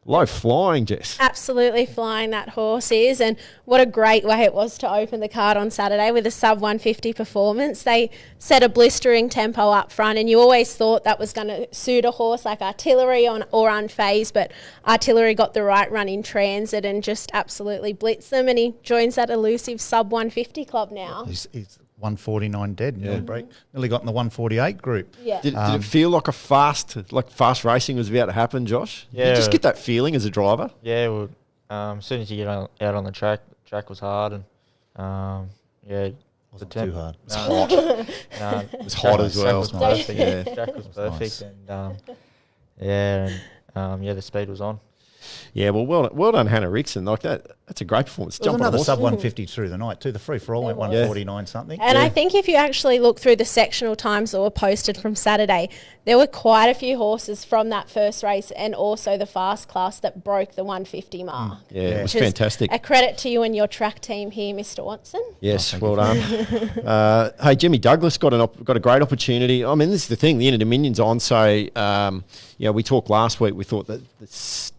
Speaker 3: Low flying, Jess.
Speaker 4: Absolutely flying that horse is, and what a great way it was to open the card on Saturday with a sub 150 performance. They set a blistering tempo up front, and you always thought that was going to suit a horse like Artillery or Unfazed, but Artillery got the right run in transit and just absolutely blitzed them, and he joins that elusive sub 150 club now.
Speaker 5: He's 149 dead. Nearly got in the 148 group.
Speaker 4: Yeah.
Speaker 3: Did it feel like fast racing was about to happen, Josh? Did
Speaker 6: Yeah.
Speaker 3: you just get that feeling as a driver?
Speaker 6: Yeah, well, as soon as you get out on the track was hard, and
Speaker 5: Wasn't too hard.
Speaker 3: It's hot. It was hot as well.
Speaker 6: Track was perfect.
Speaker 3: Yeah.
Speaker 6: Track was perfect,
Speaker 5: nice.
Speaker 6: and the speed was on.
Speaker 3: Yeah, well done, Hannah Rickson. Like that's a great performance.
Speaker 5: There was
Speaker 3: Jump on a
Speaker 5: another
Speaker 3: horse.
Speaker 5: sub 150 through the night too. The free for all went 149 something.
Speaker 4: And I think if you actually look through the sectional times that were posted from Saturday, there were quite a few horses from that first race and also the fast class that broke the 150 mark.
Speaker 3: Yeah, it was
Speaker 4: Which is
Speaker 3: fantastic.
Speaker 4: A credit to you and your track team here, Mr. Watson.
Speaker 3: Yes, well done. Hey, Jimmy Douglas got a great opportunity. I mean, this is the thing. The Inter-Dominion's on, so we talked last week. We thought that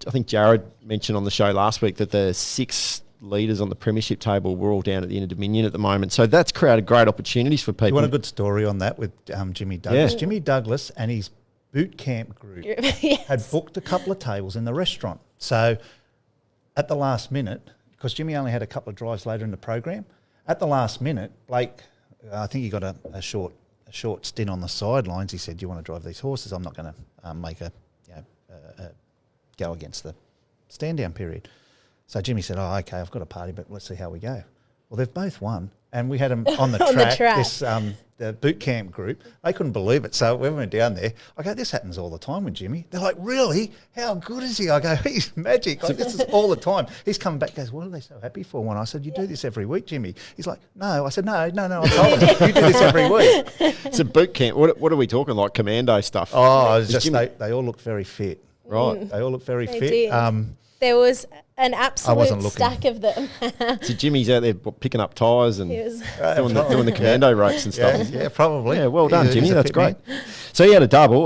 Speaker 3: I think Jared mentioned on the show last week that the 6 leaders on the premiership table were all down at the Inter-Dominion at the moment. So that's created great opportunities for people.
Speaker 5: You want a good story on that with Jimmy Douglas?
Speaker 3: Yeah.
Speaker 5: Jimmy Douglas and his boot camp group
Speaker 4: Yes.
Speaker 5: had booked a couple of tables in the restaurant. So at the last minute, because Jimmy only had a couple of drives later in the program, at the last minute, Blake, I think he got a short stint on the sidelines. He said, "Do you want to drive these horses? I'm not going to make a go against the stand down period." So Jimmy said, "Oh, okay, I've got a party, but let's see how we go." Well, they've both won, and we had them on the
Speaker 4: On the
Speaker 5: track.
Speaker 4: track.
Speaker 5: This the boot camp group, they couldn't believe it. So when we went down there, I go, "This happens all the time with Jimmy." They're like, "Really? How good is he?" I go, "He's magic. Like, this is all the time." He's coming back, goes, "What are they so happy for?" When I said, "You do this every week, Jimmy." He's like, "No." I said, "No. I told him you do this every week."
Speaker 3: It's a boot camp. What are we talking, like commando stuff?
Speaker 5: Oh, it's
Speaker 3: Is
Speaker 5: just
Speaker 3: Jimmy-
Speaker 5: they all look very fit.
Speaker 3: Right.
Speaker 5: They all look very
Speaker 4: They
Speaker 5: fit.
Speaker 4: did. There was an absolute
Speaker 5: wasn't looking.
Speaker 4: stack of them.
Speaker 3: So Jimmy's out there picking up tyres and
Speaker 4: He was-
Speaker 3: doing the commando ropes and stuff.
Speaker 5: Yeah, probably.
Speaker 3: Yeah, well done,
Speaker 5: He's
Speaker 3: Jimmy.
Speaker 5: a
Speaker 3: That's
Speaker 5: fit
Speaker 3: great.
Speaker 5: man.
Speaker 3: So he had a double.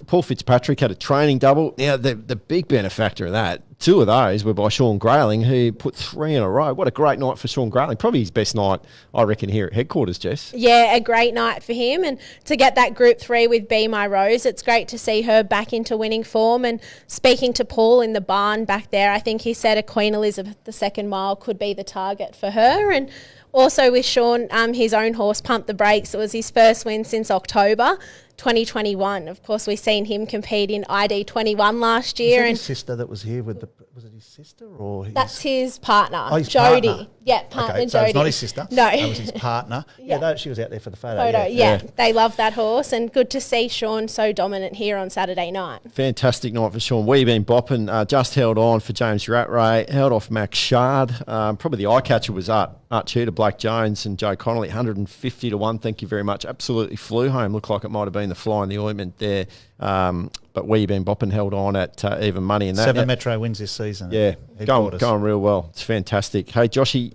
Speaker 3: Paul Fitzpatrick had a training double. Now, the big benefactor of that, two of those were by Sean Grayling, who put 3 in a row. What a great night for Sean Grayling. Probably his best night, I reckon, here at headquarters, Jess.
Speaker 4: Yeah, a great night for him. And to get that Group 3 with Be My Rose, it's great to see her back into winning form. And speaking to Paul in the barn back there, I think he said a Queen Elizabeth II mile could be the target for her. And also with Sean, his own horse pumped the brakes. It was his first win since October 2021. Of course, we've seen him compete in ID 21 last year.
Speaker 5: Was it
Speaker 4: And
Speaker 5: his sister that was here with the? Was it his sister or?
Speaker 4: that's his partner,
Speaker 5: Oh, his
Speaker 4: Jodie.
Speaker 5: partner.
Speaker 4: Yeah, partner
Speaker 5: Okay, so
Speaker 4: Jodie.
Speaker 5: it's not his sister.
Speaker 4: No.
Speaker 5: That was his partner.
Speaker 4: Yeah.
Speaker 5: She was out there for the photo.
Speaker 4: Photo,
Speaker 5: yeah.
Speaker 4: They love that horse, and good to see Sean so dominant here on Saturday night.
Speaker 3: Fantastic night for Sean. We've been bopping, just held on for James Rattray, held off Max Shard. Probably the eye catcher was Art Cheetah, Blake Jones and Joe Connolly, 150 to 1. Thank you very much. Absolutely flew home. Looked like it might have been the fly in the ointment there. But we've been bopping, held on at even money in that.
Speaker 5: 7 Metro wins this season.
Speaker 3: Yeah,
Speaker 5: Headquarters.
Speaker 3: going real well. It's fantastic. Hey, Joshy,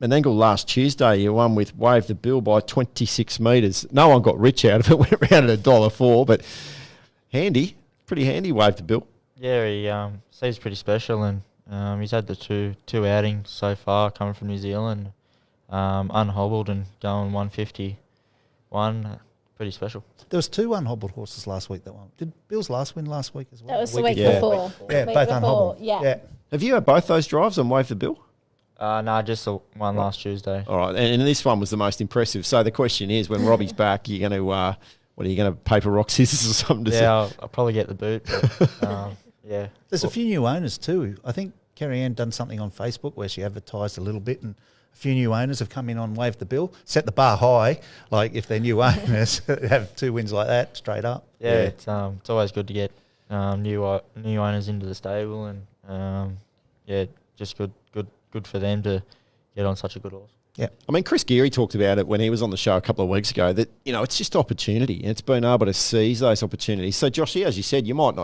Speaker 3: Menangle last Tuesday, you won with Wave the Bill by 26 metres. No one got rich out of it. Went around at $1.04, but handy, pretty handy. Wave the Bill.
Speaker 6: Yeah, he seems pretty special, and he's had the two outings so far coming from New Zealand, unhobbled and going 151. Pretty special.
Speaker 5: There was 2 unhobbled horses last week that won. Did Bill's last win last week as well?
Speaker 4: That was the week
Speaker 3: Yeah.
Speaker 4: before.
Speaker 5: Yeah,
Speaker 4: Week
Speaker 5: both
Speaker 4: before,
Speaker 5: unhobbled.
Speaker 4: Yeah.
Speaker 3: Have you had both those drives on Wave the Bill?
Speaker 6: No, just the one last Tuesday.
Speaker 3: All right, and this one was the most impressive. So the question is, when Robbie's back, you're going to, what are you going to, paper, rock, scissors or something to say?
Speaker 6: Yeah, I'll probably get the boot. But, yeah.
Speaker 5: There's a few new owners too. I think Kerry Ann done something on Facebook where she advertised a little bit, and a few new owners have come in on Wave the Bill, set the bar high. Like if they're new owners, have 2 wins like that straight up.
Speaker 6: Yeah, it's always good to get new owners into the stable, and just good for them to get on such a good horse.
Speaker 5: Yeah.
Speaker 3: I mean, Chris Geary talked about it when he was on the show a couple of weeks ago, that, it's just opportunity, and it's been able to seize those opportunities. So, Joshy, as you said, you might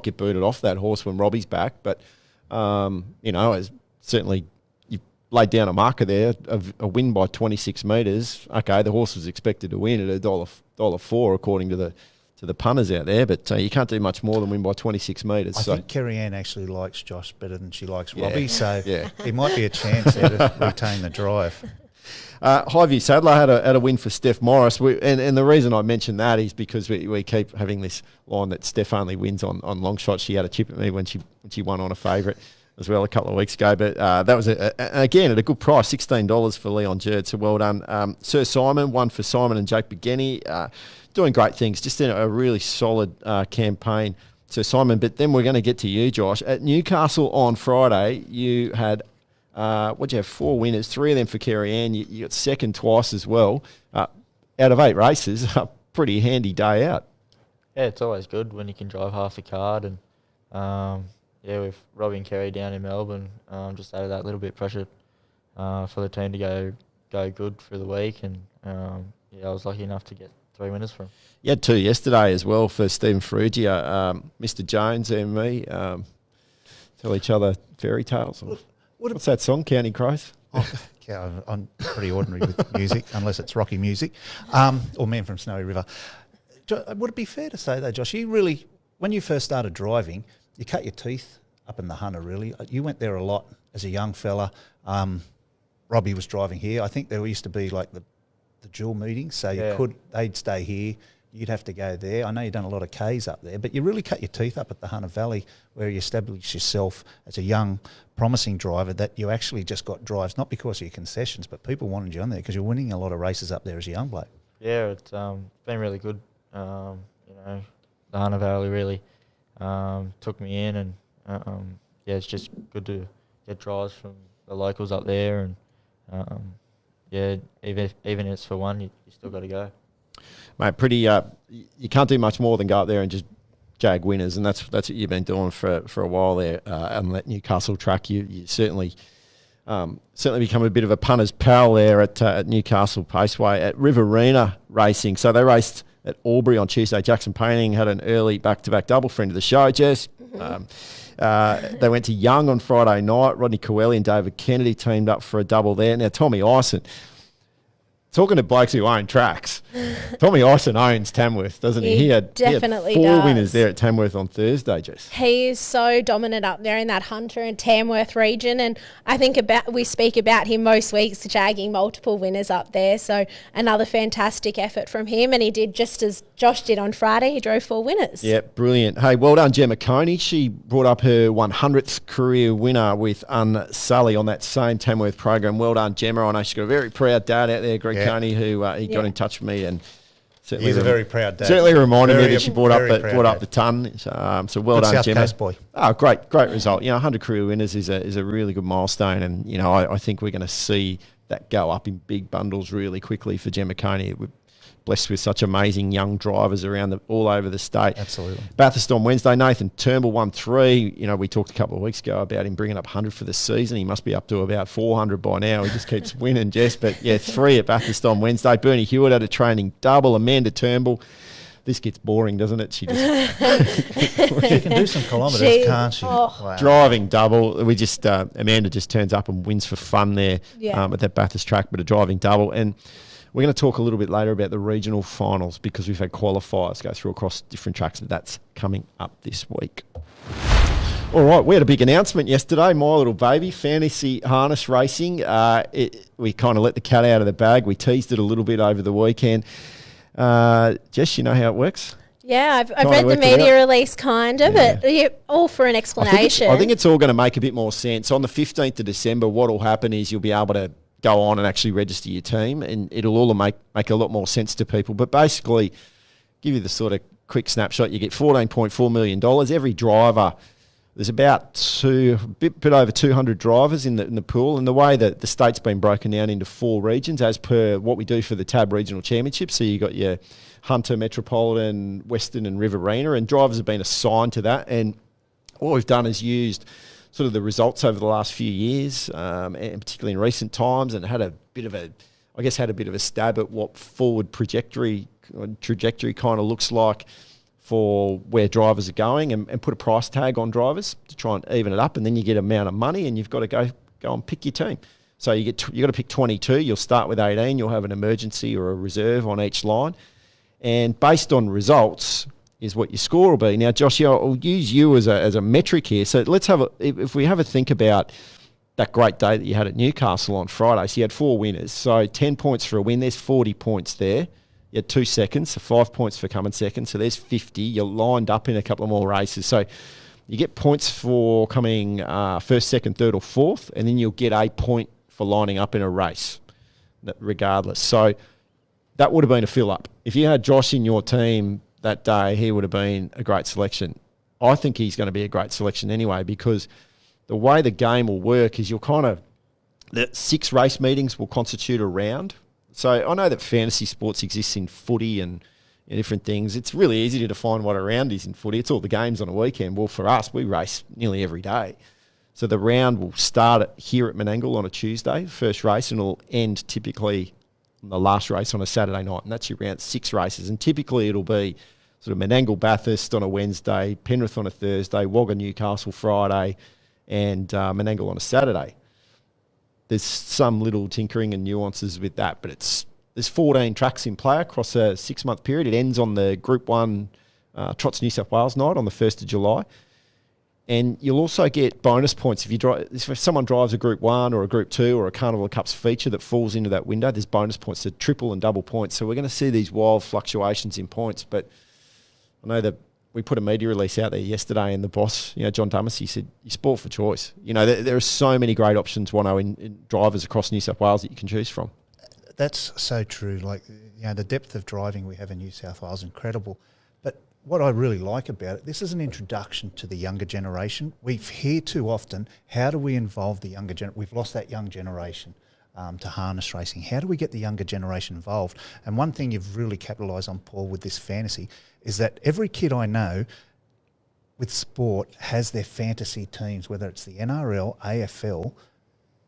Speaker 3: get booted off that horse when Robbie's back, but, as certainly you laid down a marker there of a win by 26 metres. Okay, the horse was expected to win at $1.04 according to the punters out there, but you can't do much more than win by 26 metres.
Speaker 5: I
Speaker 3: So
Speaker 5: think Kerry Ann actually likes Josh better than she likes
Speaker 3: Yeah.
Speaker 5: Robbie, so
Speaker 3: Yeah.
Speaker 5: it might be a chance there to retain the drive.
Speaker 3: Highview Sadler had a win for Steph Morris, and the reason I mention that is because we keep having this line that Steph only wins on long shots. She had a chip at me when she won on a favourite as well a couple of weeks ago, but that was again at a good price, $16 for Leon Jerd. So well done, Sir Simon. One for Simon and Jake Begeni, doing great things. Just in a really solid campaign, Sir Simon. But then we're going to get to you, Josh, at Newcastle on Friday. You had. What'd you have? 4 winners, 3 of them for Kerry Ann. You got second twice as well. Out of 8 races, a pretty handy day out.
Speaker 6: Yeah, it's always good when you can drive half the card, and with Robbie and Kerry down in Melbourne, just added that little bit of pressure for the team to go good for the week, and I was lucky enough to get 3 winners from.
Speaker 3: You had 2 yesterday as well for Stephen Ferrugia, Mr. Jones and me. Tell each other fairy tales. What's that song, County Crows?
Speaker 5: Yeah, I'm pretty ordinary with music, unless it's Rocky music, or Man from Snowy River. Would it be fair to say, though, Josh, you really, when you first started driving, you cut your teeth up in the Hunter, really. You went there a lot as a young fella. Robbie was driving here. I think there used to be like the dual meetings, so they'd stay here. You'd have to go there. I know you've done a lot of Ks up there, but you really cut your teeth up at the Hunter Valley, where you established yourself as a young, promising driver, that you actually just got drives, not because of your concessions, but people wanted you on there because you're winning a lot of races up there as a young bloke.
Speaker 6: Yeah, it's been really good. The Hunter Valley really took me in, and it's just good to get drives from the locals up there, and even if it's for one, you still got to go.
Speaker 3: Mate, pretty. You can't do much more than go up there and just jag winners, and that's what you've been doing for a while there on that Newcastle track. You certainly become a bit of a punter's pal there at Newcastle Paceway at Riverina Racing. So they raced at Albury on Tuesday. Jackson Painting had an early back-to-back double, friend of the show, Jess. They went to Young on Friday night. Rodney Coelho and David Kennedy teamed up for a double there. Now, Tommy Ison, talking to blokes who own tracks, Tommy Ison owns Tamworth, doesn't he? He had four winners there at Tamworth on Thursday, Jess.
Speaker 4: He is so dominant up there in that Hunter and Tamworth region, and I think we speak about him most weeks, jagging multiple winners up there. So another fantastic effort from him, and he did just as Josh did on Friday. He drove 4 winners.
Speaker 3: Yeah, brilliant. Hey, well done, Gemma Coney. She brought up her 100th career winner with Sully on that same Tamworth program. Well done, Gemma. I know she's got a very proud dad out there, Greg Coney, who he got in touch with me and certainly
Speaker 5: he's a very proud dad.
Speaker 3: Certainly reminded me that she brought up the ton. So well done,
Speaker 5: South
Speaker 3: Gemma.
Speaker 5: Coast boy.
Speaker 3: Oh, great result. 100 career winners is a really good milestone, and I think we're going to see that go up in big bundles really quickly for Gemma Coney. We're blessed with such amazing young drivers around all over the state.
Speaker 5: Absolutely.
Speaker 3: Bathurst on Wednesday, Nathan Turnbull won 3. We talked a couple of weeks ago about him bringing up 100 for the season. He must be up to about 400 by now. He just keeps winning, Jess. But 3 at Bathurst on Wednesday. Bernie Hewitt had a training double. Amanda Turnbull. This gets boring, doesn't it? She just
Speaker 5: She can do some kilometres, can't she?
Speaker 4: Oh.
Speaker 5: Wow.
Speaker 3: driving double. We just Amanda just turns up and wins for fun there at that Bathurst track, but a driving double. And we're going to talk a little bit later about the regional finals because we've had qualifiers go through across different tracks, but that's coming up this week. All right, we had a big announcement yesterday, my little baby, fantasy harness racing. We kind of let the cat out of the bag. We teased it a little bit over the weekend. Jess, you know how it works?
Speaker 4: Yeah, I've read the media release kind of, but all for an explanation.
Speaker 3: I think it's all going to make a bit more sense. On the 15th of December, what will happen is you'll be able to go on and actually register your team, and it'll all make a lot more sense to people. But basically, give you the sort of quick snapshot. You get $14.4 million. Every driver, there's about a bit over 200 drivers in the pool, and the way that the state's been broken down into 4 regions as per what we do for the TAB Regional Championship. So you got your Hunter, Metropolitan, Western and Riverina, and drivers have been assigned to that. And what we've done is used sort of the results over the last few years, and particularly in recent times, and had a bit of a stab at what forward trajectory kind of looks like for where drivers are going, and put a price tag on drivers to try and even it up, and then you get an amount of money, and you've got to go and pick your team. So you got to pick 22. You'll start with 18. You'll have an emergency or a reserve on each line, and based on results is what your score will be. Now, Josh, I'll use you as a metric here. So let's if we have a think about that great day that you had at Newcastle on Friday. So you had 4 winners. So 10 points for a win. There's 40 points there. You had 2 seconds, so 5 points for coming second. So there's 50. You're lined up in a couple of more races. So you get points for coming first, second, third or fourth, and then you'll get a point for lining up in a race, regardless. So that would have been a fill-up. If you had Josh in your team that day, he would have been a great selection. I think he's going to be a great selection anyway, because the way the game will work is the 6 race meetings will constitute a round. So I know that fantasy sports exists in footy and different things. It's really easy to define what a round is in footy. It's all the games on a weekend. Well, for us, we race nearly every day. So the round will start here at Menangle on a Tuesday, first race, and it'll end typically on the last race on a Saturday night. And that's your round 6 races. And typically it'll be sort of Menangle Bathurst on a Wednesday, Penrith on a Thursday, Wagga Newcastle Friday, and Menangle on a Saturday. There's some little tinkering and nuances with that, but there's 14 tracks in play across a 6-month period. It ends on the Group 1 Trots New South Wales night on the 1st of July. And you'll also get bonus points if someone drives a Group 1 or a Group 2 or a Carnival Cups feature that falls into that window. There's bonus points, so triple and double points. So we're going to see these wild fluctuations in points. But I know that we put a media release out there yesterday, and the boss, John Dumacy, said, "You sport for choice." There are so many great options, in drivers across New South Wales that you can choose from.
Speaker 5: That's so true. The depth of driving we have in New South Wales is incredible. But what I really like about it, this is an introduction to the younger generation. We hear too often, how do we involve the younger generation? We've lost that young generation to harness racing. How do we get the younger generation involved? And one thing you've really capitalised on, Paul, with this fantasy is that every kid I know with sport has their fantasy teams, whether it's the NRL, AFL,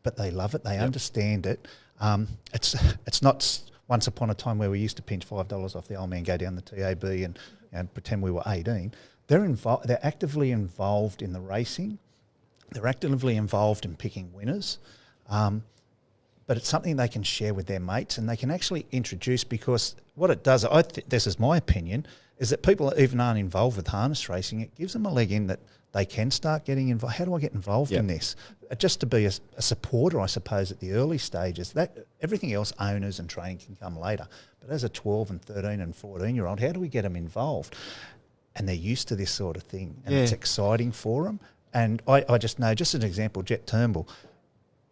Speaker 5: but they love it, they understand it. It's not once upon a time where we used to pinch $5 off the old man, go down the TAB and pretend we were 18. They're actively involved in the racing. They're actively involved in picking winners. But it's something they can share with their mates, and they can actually introduce, because what it does, this is my opinion, is that people that even aren't involved with harness racing, it gives them a leg in that they can start getting involved. How do I get involved in this? Just to be a supporter, I suppose, at the early stages. That everything else, owners and training, can come later. But as a 12 and 13 and 14-year-old, how do we get them involved? And they're used to this sort of thing, and it's exciting for them. And I just know, just an example, Jet Turnbull,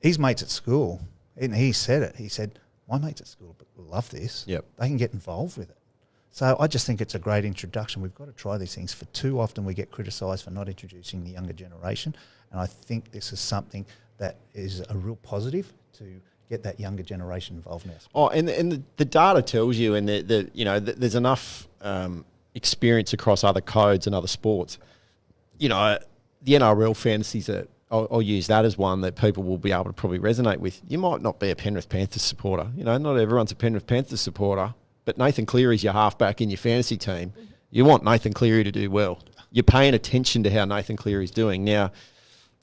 Speaker 5: his mates at school, and he said it. He said, my mates at school love this.
Speaker 3: Yep.
Speaker 5: They can get involved with it. So I just think it's a great introduction. We've got to try these things. For too often we get criticised for not introducing the younger generation. And I think this is something that is a real positive to get that younger generation involved now.
Speaker 3: Oh, and the data tells you, and there's enough experience across other codes and other sports. The NRL fantasies are. I'll use that as one that people will be able to probably resonate with. You might not be a Penrith Panthers supporter. Not everyone's a Penrith Panthers supporter, but Nathan Cleary's your halfback in your fantasy team. You want Nathan Cleary to do well. You're paying attention to how Nathan Cleary's doing. Now,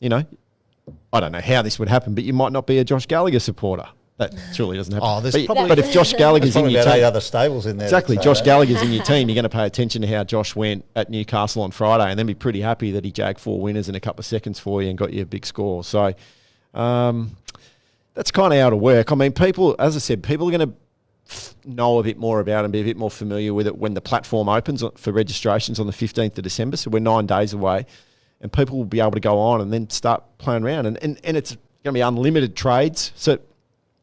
Speaker 3: I don't know how this would happen, but you might not be a Josh Gallagher supporter. That surely doesn't happen.
Speaker 5: Oh, there's
Speaker 3: but if Josh Gallagher's in your
Speaker 5: about 8
Speaker 3: team,
Speaker 5: other stables in there.
Speaker 3: exactly, Josh Gallagher's in your team, you're going to pay attention to how Josh went at Newcastle on Friday, and then be pretty happy that he jagged 4 winners in a couple of seconds for you and got you a big score. So that's kind of how it'll work. I mean, people, as I said, people are going to know a bit more about it and be a bit more familiar with it when the platform opens for registrations on the 15th of December. So we're 9 days away, and people will be able to go on and then start playing around. And it's going to be unlimited trades. So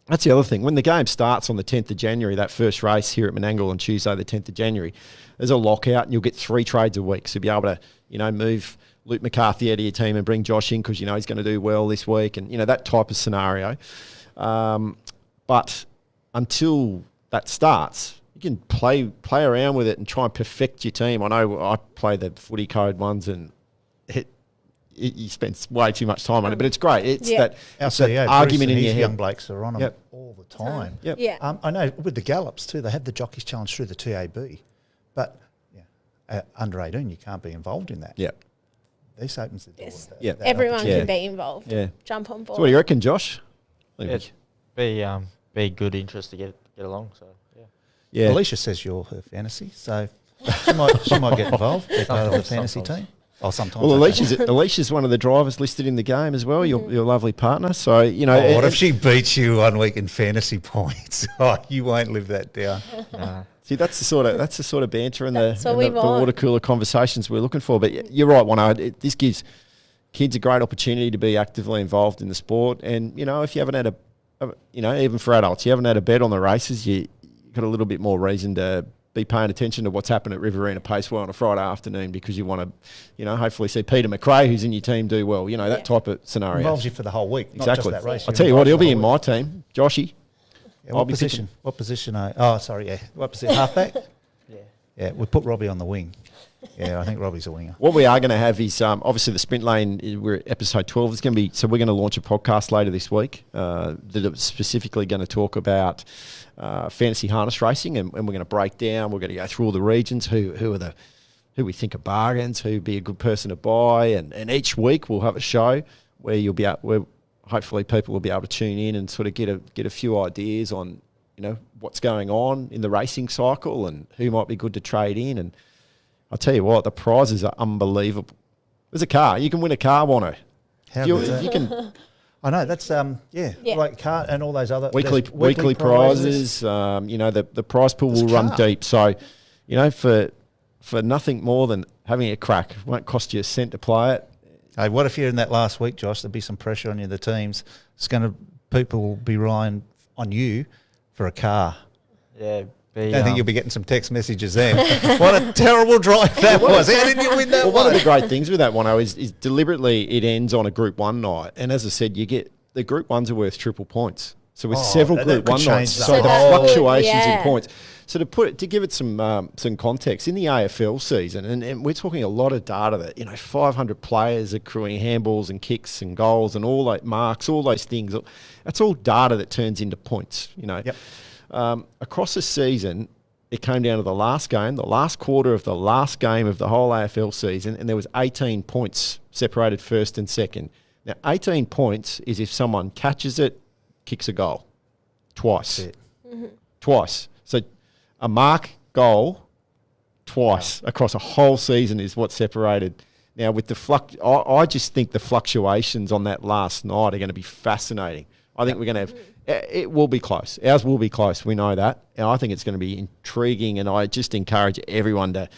Speaker 3: that's the other thing. When the game starts on the 10th of January, that first race here at Menangle on Tuesday, the 10th of January, there's a lockout and you'll get 3 trades a week. So you'll be able to, move Luke McCarthy out of your team and bring Josh in because he's going to do well this week and, that type of scenario. But until that starts, you can play around with it and try and perfect your team. I know I play the footy code ones and you spend way too much time on it, but it's great. It's that argument in your head.
Speaker 5: Young blokes are on them all the time.
Speaker 3: Yep.
Speaker 4: Yeah.
Speaker 5: I know with the Gallops too, they have the Jockeys Challenge through the TAB, but under 18 you can't be involved in that.
Speaker 3: Yeah.
Speaker 5: This opens the door.
Speaker 4: Yes.
Speaker 5: To
Speaker 3: Yeah.
Speaker 5: that
Speaker 4: Everyone
Speaker 5: opportunity.
Speaker 4: can be involved.
Speaker 3: Yeah.
Speaker 4: Jump on board.
Speaker 3: So what do you reckon, Josh?
Speaker 6: It'd be good interest to get along. So
Speaker 3: Yeah.
Speaker 5: Alicia says you're her fantasy, so she might get involved, be part of the fantasy team. Oh, sometimes.
Speaker 3: Well,
Speaker 5: okay.
Speaker 3: Alicia's one of the drivers listed in the game as well. Your lovely partner. So
Speaker 5: What if she beats you 1 week in fantasy points? Oh, you won't live that down.
Speaker 3: See, that's the sort of banter and
Speaker 4: That's
Speaker 3: the
Speaker 4: what we
Speaker 3: the
Speaker 4: want.
Speaker 3: water cooler conversations we're looking for. But you're right, Wano. This gives kids a great opportunity to be actively involved in the sport. And if you haven't had even for adults, you haven't had a bet on the races, you've got a little bit more reason to be paying attention to what's happened at Riverina Paceway on a Friday afternoon because you want to, hopefully see Peter McRae, who's in your team, do well. That type of scenario.
Speaker 5: Involves you for the whole week,
Speaker 3: Exactly.
Speaker 5: not just that race.
Speaker 3: I'll tell you what, he'll be in my team. Joshy.
Speaker 5: Yeah,
Speaker 3: I'll
Speaker 5: what
Speaker 3: be
Speaker 5: position? What position? What position? Halfback? Yeah, we put Robbie on the wing. Yeah, I think Robbie's a winger.
Speaker 3: What we are going to have is obviously the sprint lane. We're at episode 12. It's going to be we're going to launch a podcast later this week that is specifically going to talk about fantasy harness racing, and we're going to break down. We're going to go through all the regions, who we think are bargains, who'd be a good person to buy, and each week we'll have a show where where hopefully people will be able to tune in and sort of get a few ideas on what's going on in the racing cycle and who might be good to trade in. And I'll tell you what, the prizes are unbelievable. There's a car. You can win a car, Wano.
Speaker 5: How good is that?
Speaker 3: You can
Speaker 5: I know, that's, like car and all those other...
Speaker 3: weekly prizes. The prize pool will run deep. So, for nothing more than having a crack, it won't cost you a cent to play it.
Speaker 5: Hey, what if you're in that last week, Josh? There'll be some pressure on you, the teams. People will be relying on you for a car.
Speaker 6: yeah,
Speaker 5: I think you'll be getting some text messages then. What a terrible drive that was. How did you win that
Speaker 3: Well,
Speaker 5: one?
Speaker 3: one of the great things with that one is deliberately it ends on a Group 1 night. And as I said, you get the Group 1s are worth triple points. So with several
Speaker 5: that
Speaker 3: Group
Speaker 5: could
Speaker 3: 1
Speaker 5: change
Speaker 3: nights,
Speaker 5: the
Speaker 3: so the
Speaker 5: whole-
Speaker 3: fluctuations in
Speaker 4: Yeah.
Speaker 3: points. So to give it some context, in the AFL season, and we're talking a lot of data that, 500 players accruing handballs and kicks and goals and all that marks, all those things, that's all data that turns into points,
Speaker 5: Yep.
Speaker 3: Across a season, it came down to the last game, the last quarter of the last game of the whole AFL season, and there was 18 points separated first and second. Now, 18 points is if someone catches it, kicks a goal. Twice. Twice. So a mark goal twice across a whole season is what separated. Now, with the I just think the fluctuations on that last night are going to be fascinating. I think we're going to have... It will be close. Ours will be close. We know that. And I think it's going to be intriguing, and I just encourage everyone to...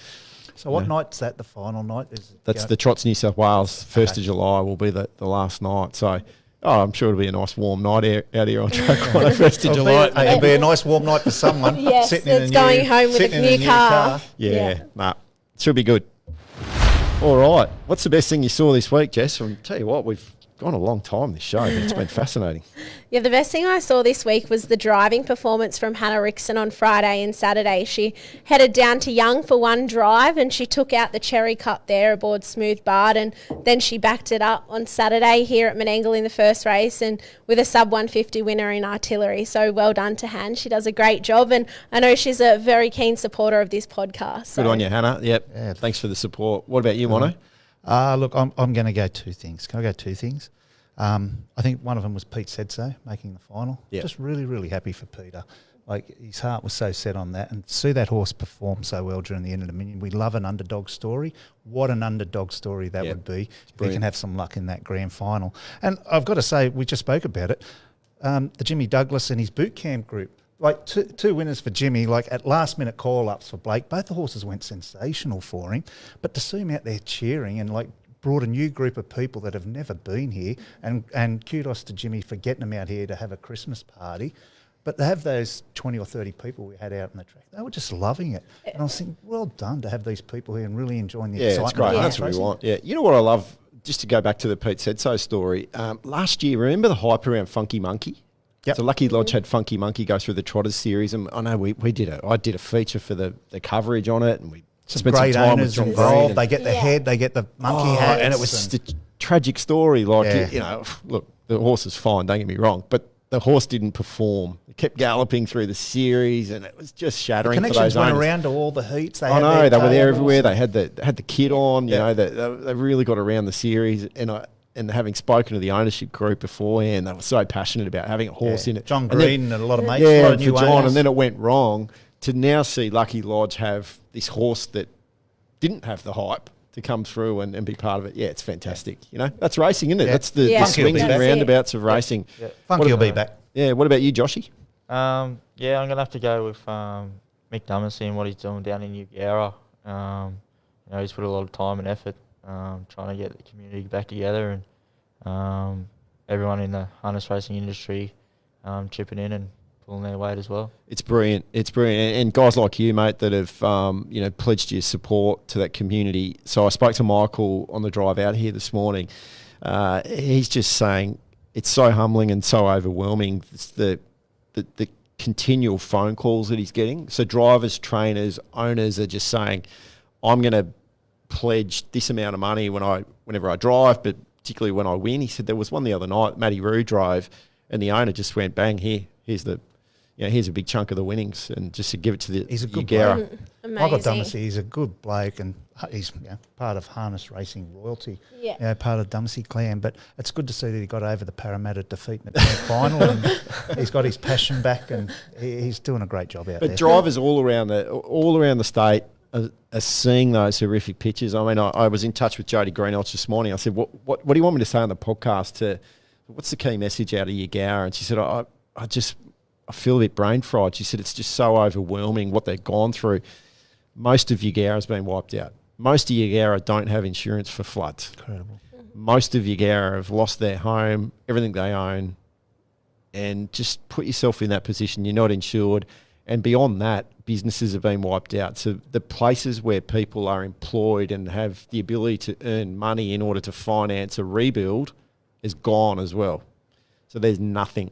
Speaker 5: So what night's that, the final night?
Speaker 3: That's the Trots New South Wales. 1st of July will be the last night. So... I'm sure it'll be a nice warm night out here on track on the 1st of July.
Speaker 5: It'll be a nice warm night for someone.
Speaker 4: Yes,
Speaker 5: sitting in
Speaker 4: it's going home with a new car.
Speaker 3: Yeah, nah, should be good. All right. What's the best thing you saw this week, Jess? I'll tell you what, we've gone a long time this show, but it's been fascinating.
Speaker 4: Yeah, the best thing I saw this week was the driving performance from Hannah Rickson on Friday and Saturday. She headed down to Young for one drive and she took out the cherry cut there aboard Smooth Bard, and then she backed it up on Saturday here at Menangle in the first race and with a sub 150 winner in Artillery. So well done to Han. She does a great job, and I know she's a very keen supporter of this podcast. So.
Speaker 3: Good on you, Hannah. Yep. Yeah, thanks for the support. What about you, Mono?
Speaker 5: Look, I'm going to go two things. Can I go two things? I think one of them was Pete said so, making the final.
Speaker 3: Yep.
Speaker 5: Just really, really happy for Peter. Like, his heart was so set on that, and to see that horse perform so well during the end of the Dominion. We love an underdog story. What an underdog story that would be if we can have some luck in that grand final. And I've got to say, we just spoke about it, the Jimmy Douglas and his boot camp group. Like, two winners for Jimmy, like at last-minute call-ups for Blake. Both the horses went sensational for him. But to see him out there cheering and, like, brought a new group of people that have never been here, and kudos to Jimmy for getting them out here to have a Christmas party. But to have those 20 or 30 people we had out on the track, they were just loving it. And I was thinking, well done to have these people here and really enjoying the excitement.
Speaker 3: It's great.
Speaker 5: of
Speaker 3: That's what we
Speaker 5: racing.
Speaker 3: want. Yeah. You know what I love, just to go back to the Pete Said So story, last year, remember the hype around Funky Monkey?
Speaker 5: Yep.
Speaker 3: So Lucky Lodge had Funky Monkey go through the Trotters series, and I know I did a feature for the coverage on it, and we spent
Speaker 5: Great
Speaker 3: some time with
Speaker 5: owners
Speaker 3: John
Speaker 5: involved.
Speaker 3: Green.
Speaker 5: They get the head, they get the monkey hat.
Speaker 3: And it was just a tragic story. Like,
Speaker 5: Yeah.
Speaker 3: you know, look, the horse is fine, don't get me wrong, but the horse didn't perform. It kept galloping through the series, and it was just shattering for those
Speaker 5: Connections went
Speaker 3: owners.
Speaker 5: around to all the heats.
Speaker 3: I know, they were there everywhere.
Speaker 5: They
Speaker 3: They had the kit on, you know, they really got around the series. And having spoken to the ownership group beforehand, they were so passionate about having a horse in it.
Speaker 5: John
Speaker 3: And
Speaker 5: Green
Speaker 3: then,
Speaker 5: and a lot of mates. a lot of
Speaker 3: for
Speaker 5: new
Speaker 3: John,
Speaker 5: owners.
Speaker 3: and then it went wrong. To now see Lucky Lodge have this horse that didn't have the hype to come through and be part of it. Yeah, it's fantastic. You know, that's racing, isn't it?
Speaker 5: Yeah.
Speaker 3: That's the
Speaker 4: Yeah.
Speaker 5: Funky will
Speaker 3: swings
Speaker 5: be
Speaker 3: and
Speaker 5: back.
Speaker 3: roundabouts of racing.
Speaker 5: Funky will be back.
Speaker 3: Yeah, what about you, Joshy?
Speaker 6: Yeah, I'm gonna have to go with Mick Dumacy and what he's doing down in Ugara. You know, he's put a lot of time and effort trying to get the community back together, and everyone in the harness racing industry chipping in and pulling their weight as well.
Speaker 3: It's brilliant. It's brilliant. And guys like you, mate, that have, pledged your support to that community. So I spoke to Michael on the drive out here this morning. He's just saying it's so humbling and so overwhelming. It's the continual phone calls that he's getting. So drivers, trainers, owners are just saying, I'm going to pledge this amount of money whenever I drive, but particularly when I win. He said there was one the other night, Matty Rue drove, and the owner just went, bang, here's a big chunk of the winnings, and just to give it to the
Speaker 5: He's a good
Speaker 3: Ugara.
Speaker 5: bloke.
Speaker 4: Amazing.
Speaker 5: Michael Dumacy, he's a good bloke, and he's part of harness racing royalty.
Speaker 4: Yeah.
Speaker 5: Part of Dumacy clan. But it's good to see that he got over the Parramatta defeat in the grand final, and he's got his passion back, and he's doing a great job out there.
Speaker 3: But drivers all around the state are seeing those horrific pictures. I mean, I was in touch with Jodie Greenhalgh this morning. I said, what do you want me to say on the podcast? What's the key message out of Ugara? And she said, I feel a bit brain fried. She said, it's just so overwhelming what they've gone through. Most of Ugara has been wiped out. Most of Ugara don't have insurance for floods.
Speaker 5: Incredible.
Speaker 3: Most of Ugara have lost their home, everything they own, and just put yourself in that position. You're not insured. And beyond that, businesses have been wiped out. So the places where people are employed and have the ability to earn money in order to finance a rebuild is gone as well. So there's nothing.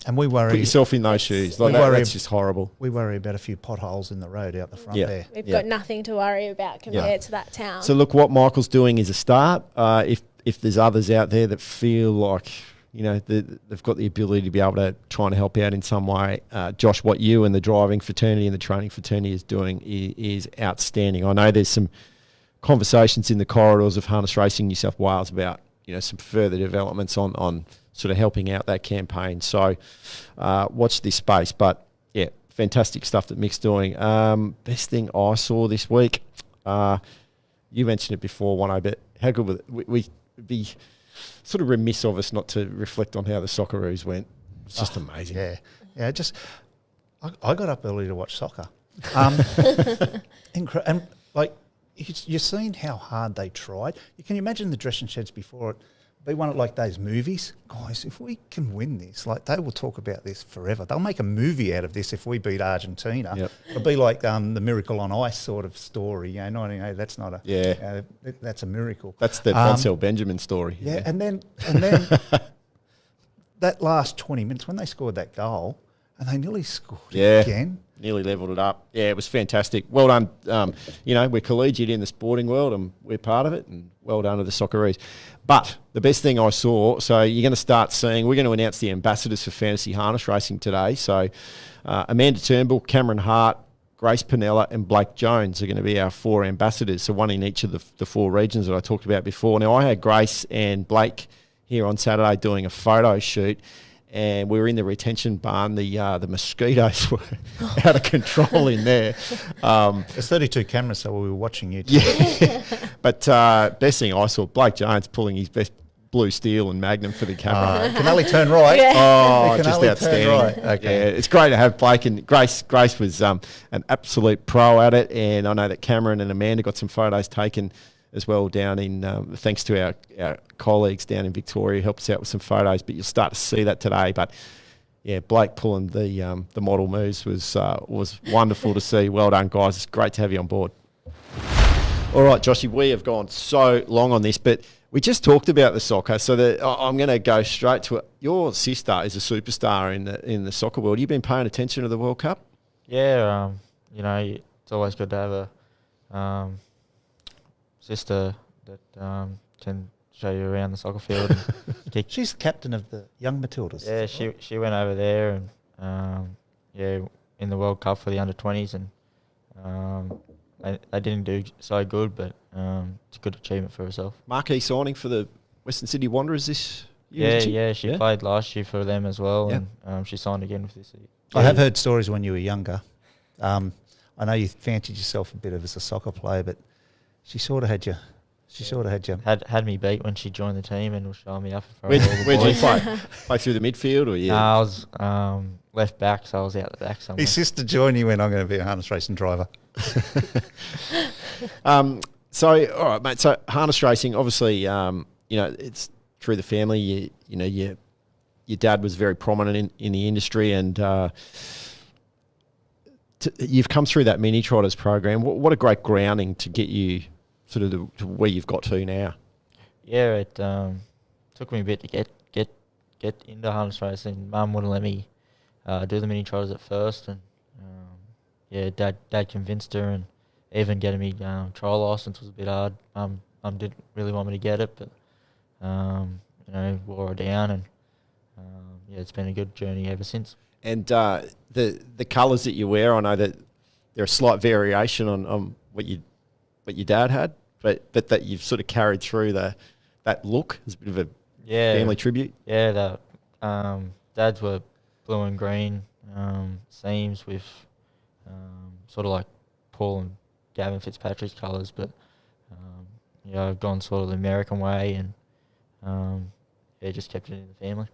Speaker 5: And we worry.
Speaker 3: Put yourself in those shoes. Like that's just horrible.
Speaker 5: We worry about a few potholes in the road out the front there.
Speaker 4: We've got nothing to worry about compared to that town.
Speaker 3: So look, what Michael's doing is a start. If there's others out there that feel like you know, they've got the ability to be able to try and help out in some way. Josh, what you and the driving fraternity and the training fraternity is doing is outstanding. I know there's some conversations in the corridors of Harness Racing New South Wales about, you know, some further developments on sort of helping out that campaign. So watch this space. But yeah, fantastic stuff that Mick's doing. Best thing I saw this week, you mentioned it before, Wano, but how good was it? We'd be sort of remiss of us not to reflect on how the Socceroos went. It's just amazing.
Speaker 5: Yeah. Just I got up early to watch soccer. And like you've seen how hard they tried. You can imagine the dressing sheds before it. Be one of like those movies, guys. If we can win this, like they will talk about this forever. They'll make a movie out of this if we beat Argentina.
Speaker 3: Yep.
Speaker 5: It'll be like the Miracle on Ice sort of story. You know, 1980. That's not a that's a miracle.
Speaker 3: That's the Bonsell Benjamin story.
Speaker 5: Yeah, and then that last 20 minutes when they scored that goal, and they nearly scored again.
Speaker 3: Nearly levelled it up. Yeah, it was fantastic. Well done. You know, we're collegiate in the sporting world and we're part of it, and well done to the Socceroos. But the best thing I saw, so you're going to start seeing, we're going to announce the ambassadors for fantasy harness racing today. So Amanda Turnbull, Cameron Hart, Grace Pinella and Blake Jones are going to be our 4 ambassadors, so one in each of the 4 regions that I talked about before. Now, I had Grace and Blake here on Saturday doing a photo shoot, and we were in the retention barn. The mosquitoes were out of control in there.
Speaker 5: There's 32 cameras, so we were watching you too.
Speaker 3: Yeah. But best thing I saw, Blake Jones pulling his best blue steel and Magnum for the camera.
Speaker 5: Can only turn right.
Speaker 3: Oh,
Speaker 5: Can
Speaker 3: just
Speaker 5: only
Speaker 3: outstanding.
Speaker 5: turn right. Okay.
Speaker 3: Yeah, it's great to have Blake and Grace. Grace was an absolute pro at it, and I know that Cameron and Amanda got some photos taken as well down in, thanks to our colleagues down in Victoria, helped us out with some photos, but you'll start to see that today. But yeah, Blake pulling the model moves was wonderful to see. Well done, guys. It's great to have you on board. All right, Joshy, we have gone so long on this, but we just talked about the soccer, so I'm going to go straight to it. Your sister is a superstar in the soccer world. You've been paying attention to the World Cup?
Speaker 6: Yeah, you know, it's always good to have a sister that can show you around the soccer field. And kick.
Speaker 5: She's the captain of the young Matildas.
Speaker 6: Yeah, she went over there and in the World Cup for the under-20s, and they didn't do so good, but it's a good achievement for herself.
Speaker 3: Marquee signing for the Western Sydney Wanderers this year?
Speaker 6: Yeah, she played last year for them as well, and she signed again with this year.
Speaker 5: I have heard stories when you were younger. I know you fancied yourself a bit as a soccer player, but she sort of had you.
Speaker 6: Had me beat when she joined the team and was showing me up in front
Speaker 3: Where'd
Speaker 6: of all the boys.
Speaker 3: you play? Play through the midfield or
Speaker 6: No, I was left back, so I was out the back somewhere.
Speaker 5: His sister joined you when I'm going to be a harness racing driver.
Speaker 3: So, all right, mate. So, harness racing, obviously, you know, it's through the family. Your dad was very prominent in the industry, and you've come through that mini trotters program. What a great grounding to get you sort of to where you've got to now. Yeah,
Speaker 6: it took me a bit to get into harness racing. Mum wouldn't let me do the mini trotters at first, and Dad convinced her, and even getting me trial license was a bit hard. Mum didn't really want me to get it, but you know, wore her down, and it's been a good journey ever since. And the colours that you wear, I know that there are slight variation on what your dad had, but that you've sort of carried through that look as a bit of a family tribute. Yeah, the dads were blue and green seams with sort of like Paul and Gavin Fitzpatrick's colours, but I've gone sort of the American way, and just kept it in the family.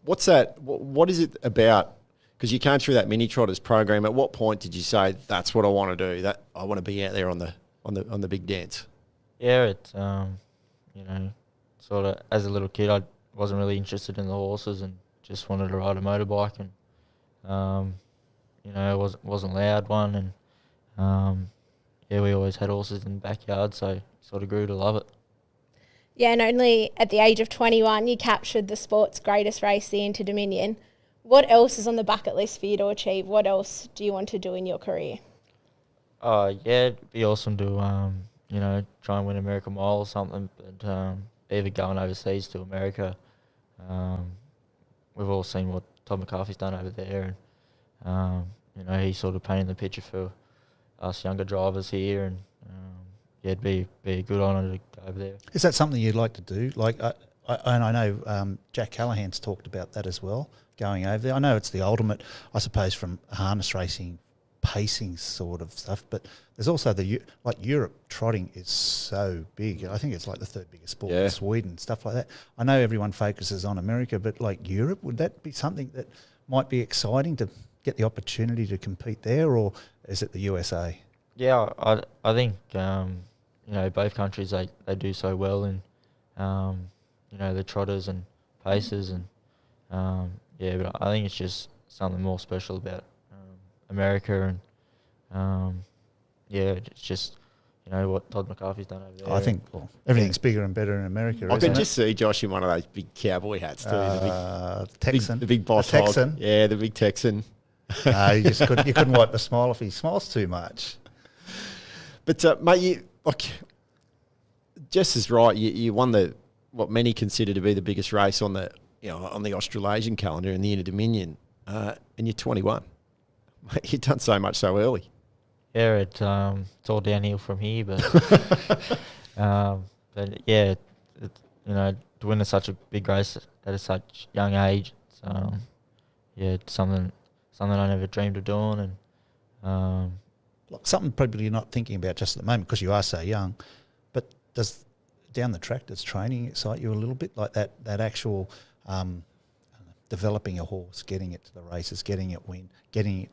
Speaker 6: What's that? What is it about? Because you came through that mini trotters program. At what point did you say that's what I want to do? That I want to be out there on the big dance? Yeah, it's sort of as a little kid, I wasn't really interested in the horses and just wanted to ride a motorbike, and it wasn't allowed one, and we always had horses in the backyard, so sort of grew to love it. Yeah, and only at the age of 21, you captured the sport's greatest race, the Inter-Dominion. What else is on the bucket list for you to achieve? What else do you want to do in your career? It'd be awesome to, try and win American Mile or something, but either going overseas to America we've all seen what Todd McCarthy's done over there, and he's sort of painting the picture for us younger drivers here, and it'd be a good honour to go over there.
Speaker 5: Is that something you'd like to do? And I know Jack Callahan's talked about that as well, going over there. I know it's the ultimate, I suppose, from harness racing, pacing sort of stuff, but there's also Europe trotting is so big. I think it's like the third biggest sport in Sweden, stuff like that. I know everyone focuses on America, but like Europe, would that be something that might be exciting to get the opportunity to compete there, or is it the USA?
Speaker 6: Yeah, I think both countries they do so well in the trotters and paces, and but I think it's just something more special about America, and it's just what Todd McCarthy's done over there.
Speaker 5: I think everything's bigger and better in America.
Speaker 3: I could just see Josh in one of those big cowboy hats too,
Speaker 5: the Texan,
Speaker 3: the big boss
Speaker 5: Texan.
Speaker 3: Yeah, the big Texan.
Speaker 5: No, you couldn't wipe the smile if he smiles too much.
Speaker 3: But mate, Jess is right. You won what many consider to be the biggest race on the Australasian calendar in the Inter-Dominion, and you're 21. Mate, you've done so much so early.
Speaker 6: Yeah, it's all downhill from here, but to win such a big race at such young age, it's something I never dreamed of doing, and
Speaker 5: something probably you're not thinking about just at the moment because you are so young. But does down the track, does training excite you a little bit, like that actual developing a horse, getting it to the races, getting it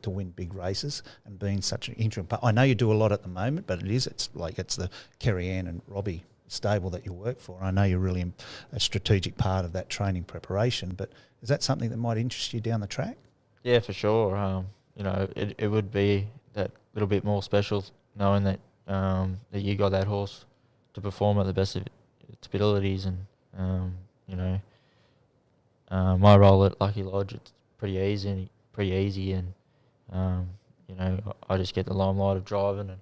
Speaker 5: to win big races, and being such an interim part? I know you do a lot at the moment, but it's the Kerry Ann and Robbie stable that you work for. I know you're really a strategic part of that training preparation, but is that something that might interest you down the track?
Speaker 6: Yeah, for sure. It would be that little bit more special knowing that that you got that horse to perform at the best of its abilities, and my role at Lucky Lodge, it's pretty easy, and I just get the limelight of driving, and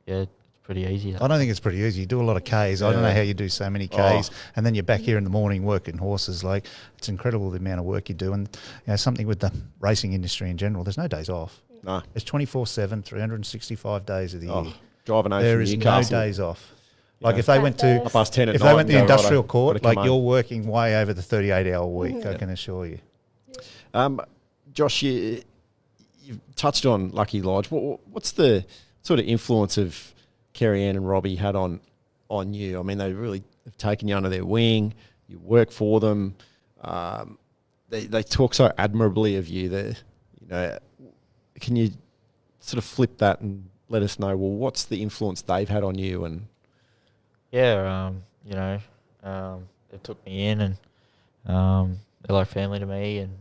Speaker 6: it's pretty easy.
Speaker 5: I don't think it's pretty easy. You do a lot of Ks. I don't know how you do so many Ks, and then you're back here in the morning working horses. Like, it's incredible the amount of work you do, and something with the racing industry in general. There's no days off.
Speaker 3: No,
Speaker 5: it's 24/7, 365 days of the year.
Speaker 3: Driving over
Speaker 5: there
Speaker 3: from
Speaker 5: is
Speaker 3: Newcastle.
Speaker 5: no days off. Like if they went to
Speaker 3: if
Speaker 5: they went to the industrial court, like you're working way over the 38-hour week. I can assure you.
Speaker 3: Josh, you've touched on Lucky Lodge. What's the sort of influence of Kerry Ann and Robbie had on you? I mean, they really have taken you under their wing. You work for them. They talk so admirably of you. Can you sort of flip that and let us know? Well, what's the influence they've had on you? And
Speaker 6: they took me in, and they're like family to me, and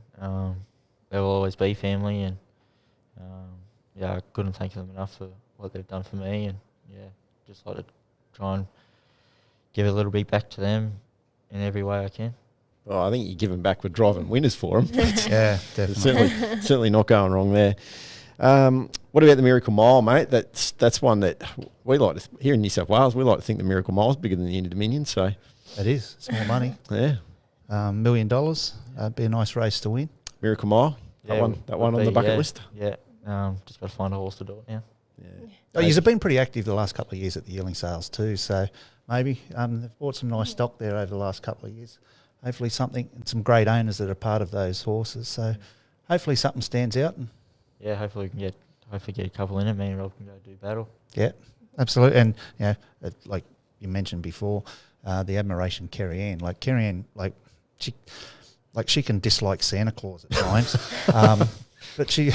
Speaker 6: they will always be family, and I couldn't thank them enough for what they've done for me, and just like to try and give a little bit back to them in every way I can.
Speaker 3: Well, I think you give them back with driving winners for them.
Speaker 5: Yeah, definitely.
Speaker 3: certainly not going wrong there. What about the Miracle Mile, mate? That's one that we like to, here in New South Wales, we like to think the Miracle Mile is bigger than the Inter-Dominion. So
Speaker 5: it is. It's more money.
Speaker 3: Yeah.
Speaker 5: $1 million. Be a nice race to win.
Speaker 3: Miracle Mile. That one on the bucket list.
Speaker 6: Yeah. Just got to find a horse to do it now.
Speaker 3: Yeah.
Speaker 5: Oh, you've been pretty active the last couple of years at the yearling sales too. So maybe they've bought some nice stock there over the last couple of years. Hopefully something, and some great owners that are part of those horses. So hopefully something stands out. And
Speaker 6: hopefully we can get a couple in it. Me and Rob can go do battle.
Speaker 5: Yeah, absolutely. And like you mentioned before, the admiration Kerry Ann. Like Kerry Ann, she can dislike Santa Claus at times, but she,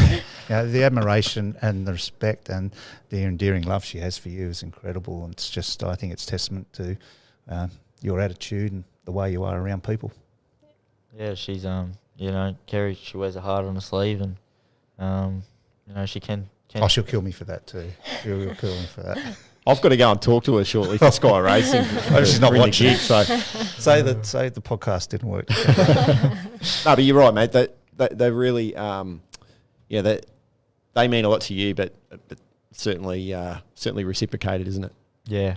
Speaker 5: the admiration and the respect and the endearing love she has for you is incredible. And it's just, I think it's testament to your attitude and the way you are around people.
Speaker 6: Yeah, she's Kerry. She wears her heart on her sleeve, and she can.
Speaker 5: Oh, she'll kill me for that too. She'll kill me for that.
Speaker 3: I've got to go and talk to her shortly for Sky Racing.
Speaker 5: She's not watching.
Speaker 3: So
Speaker 5: say the podcast didn't work.
Speaker 3: No, but you're right, mate. They really, they mean a lot to you, but certainly reciprocated, isn't it?
Speaker 6: Yeah.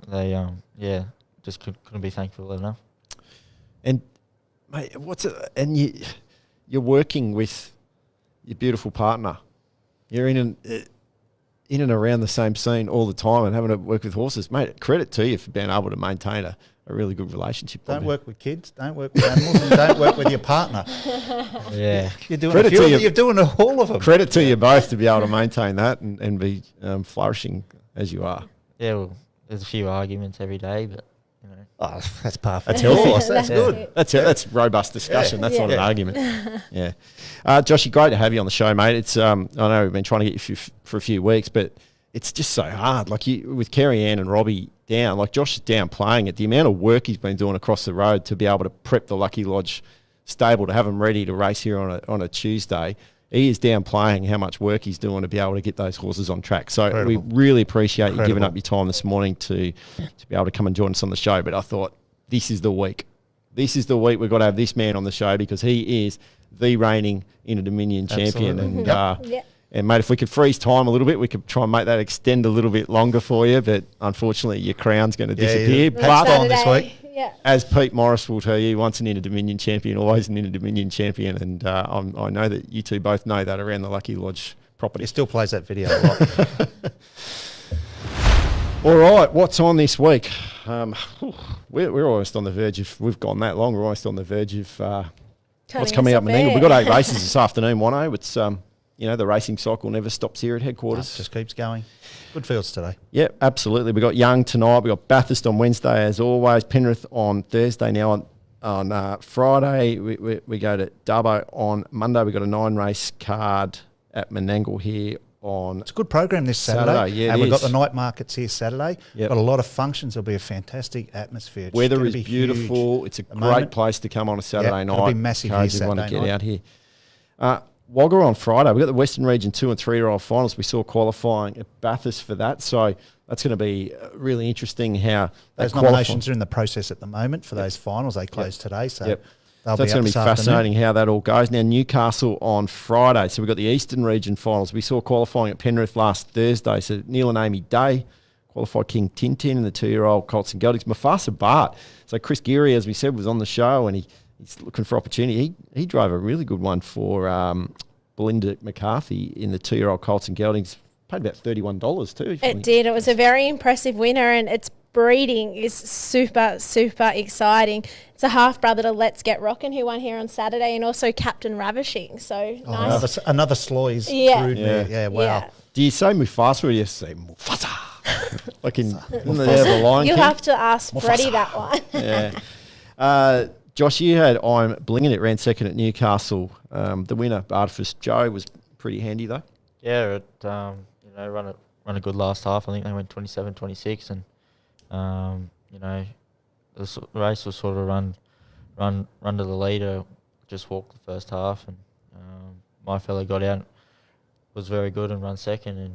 Speaker 6: They just couldn't be thankful enough.
Speaker 3: And mate, what's it? And you're working with your beautiful partner. You're in and around the same scene all the time and having to work with horses, mate. Credit to you for being able to maintain a really good relationship.
Speaker 5: Don't work with kids, don't work with animals, and don't work with your partner.
Speaker 6: Yeah.
Speaker 5: You're doing
Speaker 3: Credit
Speaker 5: a few
Speaker 3: to
Speaker 5: of
Speaker 3: you.
Speaker 5: them, you're doing all of them.
Speaker 3: Credit to you both to be able to maintain that and be flourishing as you are.
Speaker 6: Yeah, well, there's a few arguments every day, but, you know.
Speaker 5: Oh, that's par for
Speaker 3: That's
Speaker 5: the
Speaker 3: healthy.
Speaker 5: course. That's
Speaker 6: Yeah.
Speaker 5: good.
Speaker 3: That's robust discussion. That's not an
Speaker 5: Yeah.
Speaker 3: argument. Yeah, Joshy, great to have you on the show, mate. It's I know we've been trying to get you for a few weeks, but it's just so hard. Like you with Kerry Ann and Robbie down, like Josh is down playing it. The amount of work he's been doing across the road to be able to prep the Lucky Lodge stable to have them ready to race here on a Tuesday. He is down playing how much work he's doing to be able to get those horses on track. So
Speaker 5: Incredible.
Speaker 3: we really appreciate you giving
Speaker 5: Incredible.
Speaker 3: up your time this morning to be able to come and join us on the show. But I thought this is the week. This is the week we've got to have this man on the show because he is the reigning Inter-Dominion champion.
Speaker 5: Absolutely.
Speaker 3: And
Speaker 4: Yep.
Speaker 3: and mate, if we could freeze time a little bit, we could try and make that extend a little bit longer for you. But unfortunately, your crown's going to disappear.
Speaker 5: Yeah.
Speaker 3: But
Speaker 5: That's on this week.
Speaker 4: Yeah.
Speaker 3: as Pete Morris will tell you, once an Inter-Dominion champion, always an Inter-Dominion champion. And I know that you two both know that around the Lucky Lodge property.
Speaker 5: He still plays that video a lot.
Speaker 3: All right, what's on this week? We're almost on the verge of, we've gone that long, we're almost on the verge of what's coming up in Menangle. We've got 8 races this afternoon, Wano. It's, the racing cycle never stops here at headquarters.
Speaker 5: Just keeps going. Good fields today.
Speaker 3: Yep, absolutely. We've got Young tonight. We've got Bathurst on Wednesday, as always. Penrith on Thursday. Now on Friday, we go to Dubbo. On Monday, we've got a 9-race card at Menangle here on...
Speaker 5: It's a good program this Saturday.
Speaker 3: Yeah,
Speaker 5: and
Speaker 3: it
Speaker 5: we've got
Speaker 3: is.
Speaker 5: the night markets here Saturday.
Speaker 3: Yep.
Speaker 5: Got a lot of functions. There'll be a fantastic atmosphere. It's
Speaker 3: Weather
Speaker 5: gonna
Speaker 3: is
Speaker 5: be
Speaker 3: beautiful.
Speaker 5: huge.
Speaker 3: It's a
Speaker 5: At the
Speaker 3: great
Speaker 5: moment.
Speaker 3: place to come on a Saturday night.
Speaker 5: it'll be massive here
Speaker 3: Encourage everyone to
Speaker 5: Saturday
Speaker 3: get
Speaker 5: night.
Speaker 3: out here. Wagga on Friday. We've got the Western Region 2 and 3-year-old finals. We saw qualifying at Bathurst for that. So that's going to be really interesting how
Speaker 5: Those
Speaker 3: that
Speaker 5: nominations are in the process at the moment for those finals. They close today, so
Speaker 3: Yep.
Speaker 5: they'll
Speaker 3: So that's
Speaker 5: be
Speaker 3: going
Speaker 5: up
Speaker 3: to be
Speaker 5: this afternoon.
Speaker 3: fascinating how that all goes. Now, Newcastle on Friday. So we've got the Eastern Region finals. We saw qualifying at Penrith last Thursday. So Neil and Amy Day qualified King Tintin and the 2-year-old Colts and Geldings. Mufasa Bart. So Chris Geary, as we said, was on the show and he's looking for opportunity. He drove a really good one for Belinda McCarthy in the 2-year-old Colts and Geldings. Paid about $31 too.
Speaker 4: It did. It was a very impressive winner, and its breeding is super, super exciting. It's a half brother to Let's Get Rockin', who won here on Saturday, and also Captain Ravishing. So nice.
Speaker 5: Another Sloy's
Speaker 4: Yeah.
Speaker 5: brood mare. Yeah, wow.
Speaker 4: Yeah.
Speaker 3: Do you say Mufasa or do you say Mufasa? Like in the Lion
Speaker 4: You'll
Speaker 3: King?
Speaker 4: have to ask Freddie that one.
Speaker 3: Yeah. Josh, you had I'm Blinging It, ran second at Newcastle. The winner, Artifice Joe, was pretty handy though.
Speaker 6: Yeah, it run a good last half. I think they went 27-26, and the race was sort of run to the leader, just walked the first half, and my fella got out, was very good and run second, and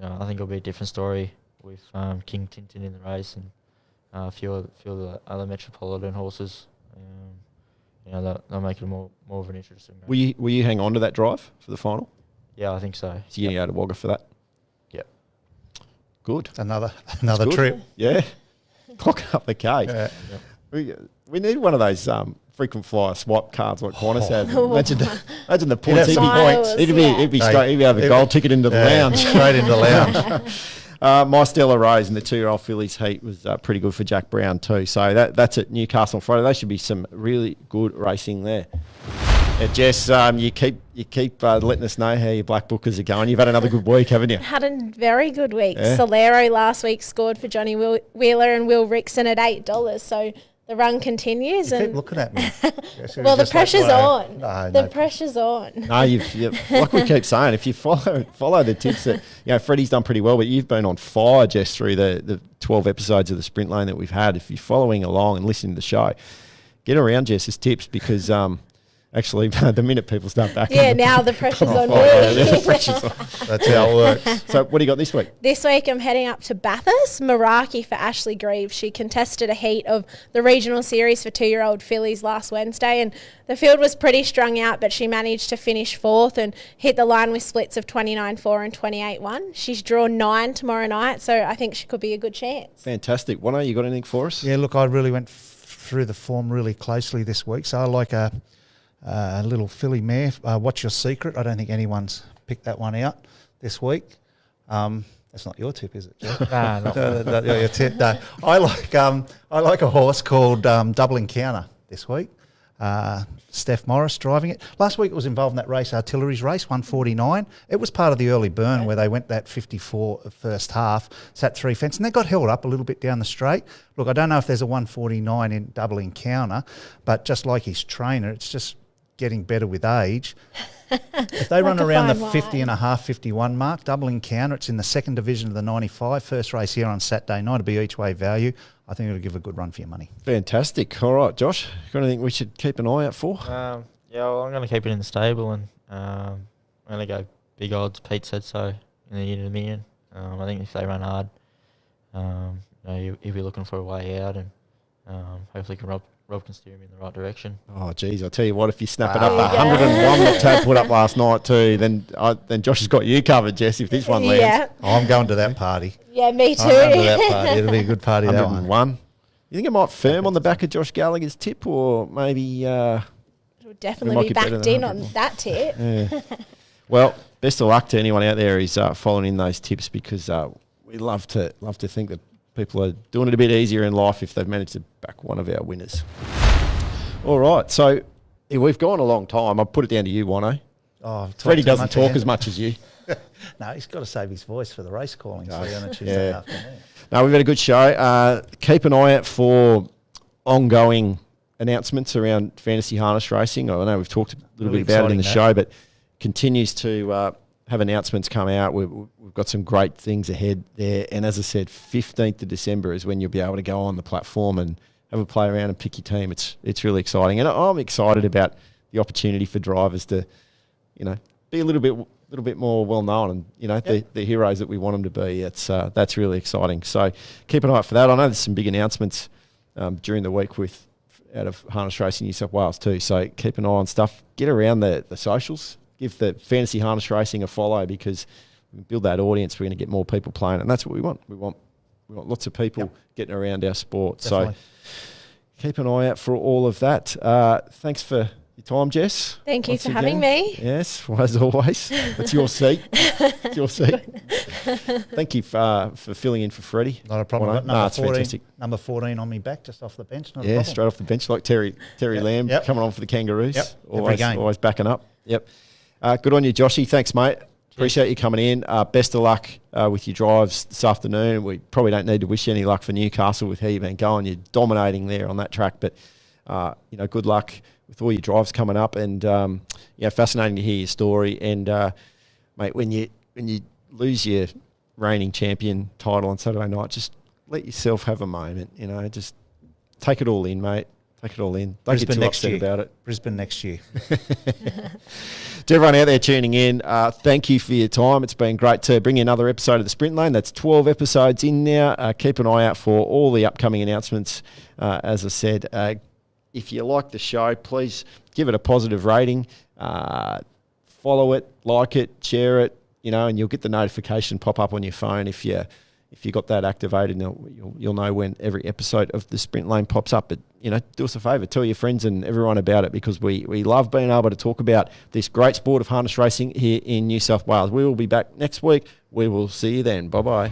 Speaker 6: I think it'll be a different story with King Tintin in the race and a few of the other Metropolitan horses. They'll make it more of an interesting race.
Speaker 3: Will you hang on to that drive for the final?
Speaker 6: Yeah, I think so.
Speaker 3: So you're going to go to Wagga for that?
Speaker 6: Yep.
Speaker 3: Good.
Speaker 5: It's another
Speaker 3: Good.
Speaker 5: trip.
Speaker 3: Yeah. Clock up the cake.
Speaker 5: Yeah.
Speaker 3: We need one of those frequent flyer swap cards like Qantas had. Imagine the
Speaker 5: He'd
Speaker 3: points.
Speaker 5: have some
Speaker 4: points.
Speaker 3: He'd be straight. He'd have a gold ticket into the lounge.
Speaker 5: Straight into lounge.
Speaker 3: My Stella Rose in the 2-year-old fillies heat was pretty good for Jack Brown too. So that's at Newcastle on Friday. There should be some really good racing there. Yeah, Jess, you keep letting us know how your black bookers are going. You've had another good week, haven't you?
Speaker 4: Had a very good week.
Speaker 3: Yeah.
Speaker 4: Solero last week scored for Johnny Wheeler and Will Rickson at $8. So the run continues.
Speaker 5: Keep
Speaker 4: And
Speaker 5: looking at me.
Speaker 4: well, the pressure's on.
Speaker 5: No,
Speaker 4: The pressure's on.
Speaker 3: No, you've like we keep saying, if you follow the tips that Freddie's done pretty well, but you've been on fire, Jess, through the 12 episodes of the Sprint Lane that we've had. If you're following along and listening to the show, get around Jess's tips because actually the minute people start backing,
Speaker 4: Yeah, now the pressure's on me.
Speaker 3: the pressure's on.
Speaker 5: That's how it works.
Speaker 3: So what do you got this week?
Speaker 4: This week I'm heading up to Bathurst, Meraki for Ashley Greaves. She contested a heat of the regional series for 2-year-old fillies last Wednesday, and the field was pretty strung out, but she managed to finish fourth and hit the line with splits of 29-4 and 28-1. She's drawn 9 tomorrow night, so I think she could be a good chance.
Speaker 3: Fantastic. Wano, you got anything for us?
Speaker 5: Yeah, look, I really went through the form really closely this week. So I like a little filly mare. What's Your Secret? I don't think anyone's picked that one out this week. That's not your tip, is it, Jeff?
Speaker 6: Nah, not
Speaker 5: No, your tip. No. I like a horse called Double Encounter this week. Steph Morris driving it. Last week it was involved in that race, Artillery's race, 149. It was part of the early burn where they went that 54 first half, sat 3 fence, and they got held up a little bit down the straight. Look, I don't know if there's a 149 in Double Encounter, but just like his trainer, it's just getting better with age. If they run around the 50 and a half, 51 mark, Double Encounter, it's in the second division of the 95, first race here on Saturday night, it'll be each way value. I think it'll give a good run for your money.
Speaker 3: Fantastic. All right, Josh, got anything we should keep an eye out for?
Speaker 6: Yeah, well, I'm going to keep it in the stable, and I'm going to go big odds. Pete said so in the year of the million. I think if they run hard, he'll be looking for a way out, and hopefully Rob can steer him in the right direction.
Speaker 3: Oh, geez, I'll tell you what, if you snap it up, 101 that Tab put up last night too, then Josh has got you covered, Jess, if this one lands.
Speaker 4: Yeah.
Speaker 5: Oh, I'm going to that party.
Speaker 4: Yeah, me too.
Speaker 5: I'm going to that party. It'll be a good party, that one.
Speaker 3: 101. You think it might firm on the back of Josh Gallagher's tip, or maybe...
Speaker 4: It'll
Speaker 3: It might
Speaker 4: definitely be
Speaker 3: be better
Speaker 4: backed
Speaker 3: than
Speaker 4: in on that tip.
Speaker 3: Yeah. Well, best of luck to anyone out there who's following in those tips, because we love to think that people are doing it a bit easier in life if they've managed to back one of our winners. All right, so we've gone a long time. I'll put it down to you, Wano.
Speaker 5: Oh,
Speaker 3: Freddie doesn't talk as much as you.
Speaker 5: No, he's got to save his voice for the race calling on a Tuesday
Speaker 3: Yeah.
Speaker 5: afternoon.
Speaker 3: No, we've had a good show. Keep an eye out for ongoing announcements around fantasy harness racing. I know we've talked a little
Speaker 5: Really
Speaker 3: bit about it in the
Speaker 5: exciting,
Speaker 3: show, but continues to have announcements come out. We've got some great things ahead there. And as I said, 15th of December is when you'll be able to go on the platform and have a play around and pick your team. It's really exciting. And I'm excited about the opportunity for drivers to, be a little bit more well known, and the heroes that we want them to be. That's really exciting. So keep an eye out for that. I know there's some big announcements during the week out of Harness Racing New South Wales too. So keep an eye on stuff. Get around the socials. Give the Fantasy Harness Racing a follow, because we can build that audience. We're going to get more people playing, and that's what we want. We want lots of people getting around our sport.
Speaker 5: Definitely.
Speaker 3: So keep an eye out for all of that. Thanks for your time, Jess.
Speaker 4: Thank you
Speaker 3: once
Speaker 4: for having me.
Speaker 3: Yes, well, as always. It's your seat. It's your seat. Thank you for filling in for Freddie.
Speaker 5: Not a problem.
Speaker 3: Well,
Speaker 5: I've
Speaker 3: no,
Speaker 5: got
Speaker 3: it's fantastic.
Speaker 5: number 14 on me back, just off the bench. Not a
Speaker 3: Yeah,
Speaker 5: problem.
Speaker 3: straight off the bench, like Terry Lamb coming on for the Kangaroos.
Speaker 5: Yep, every
Speaker 3: Always,
Speaker 5: game.
Speaker 3: always backing up. Yep. Good on you, Joshy. Thanks, mate. Appreciate you coming in. Best of luck with your drives this afternoon. We probably don't need to wish you any luck for Newcastle with how you've been going. You're dominating there on that track, but good luck with all your drives coming up. And fascinating to hear your story. And mate, when you lose your reigning champion title on Saturday night, just let yourself have a moment. Just take it all in, mate. Take it all in. Don't get too upset about it.
Speaker 5: Brisbane next year.
Speaker 3: To everyone out there tuning in, thank you for your time. It's been great to bring you another episode of the Sprint Lane. That's 12 episodes in now. Keep an eye out for all the upcoming announcements. As I said, if you like the show, please give it a positive rating. Follow it, like it, share it, and you'll get the notification pop up on your phone if you got that activated. You'll know when every episode of the Sprint Lane pops up. But do us a favour, tell your friends and everyone about it, because we love being able to talk about this great sport of harness racing here in New South Wales. We will be back next week. We will see you then. Bye bye.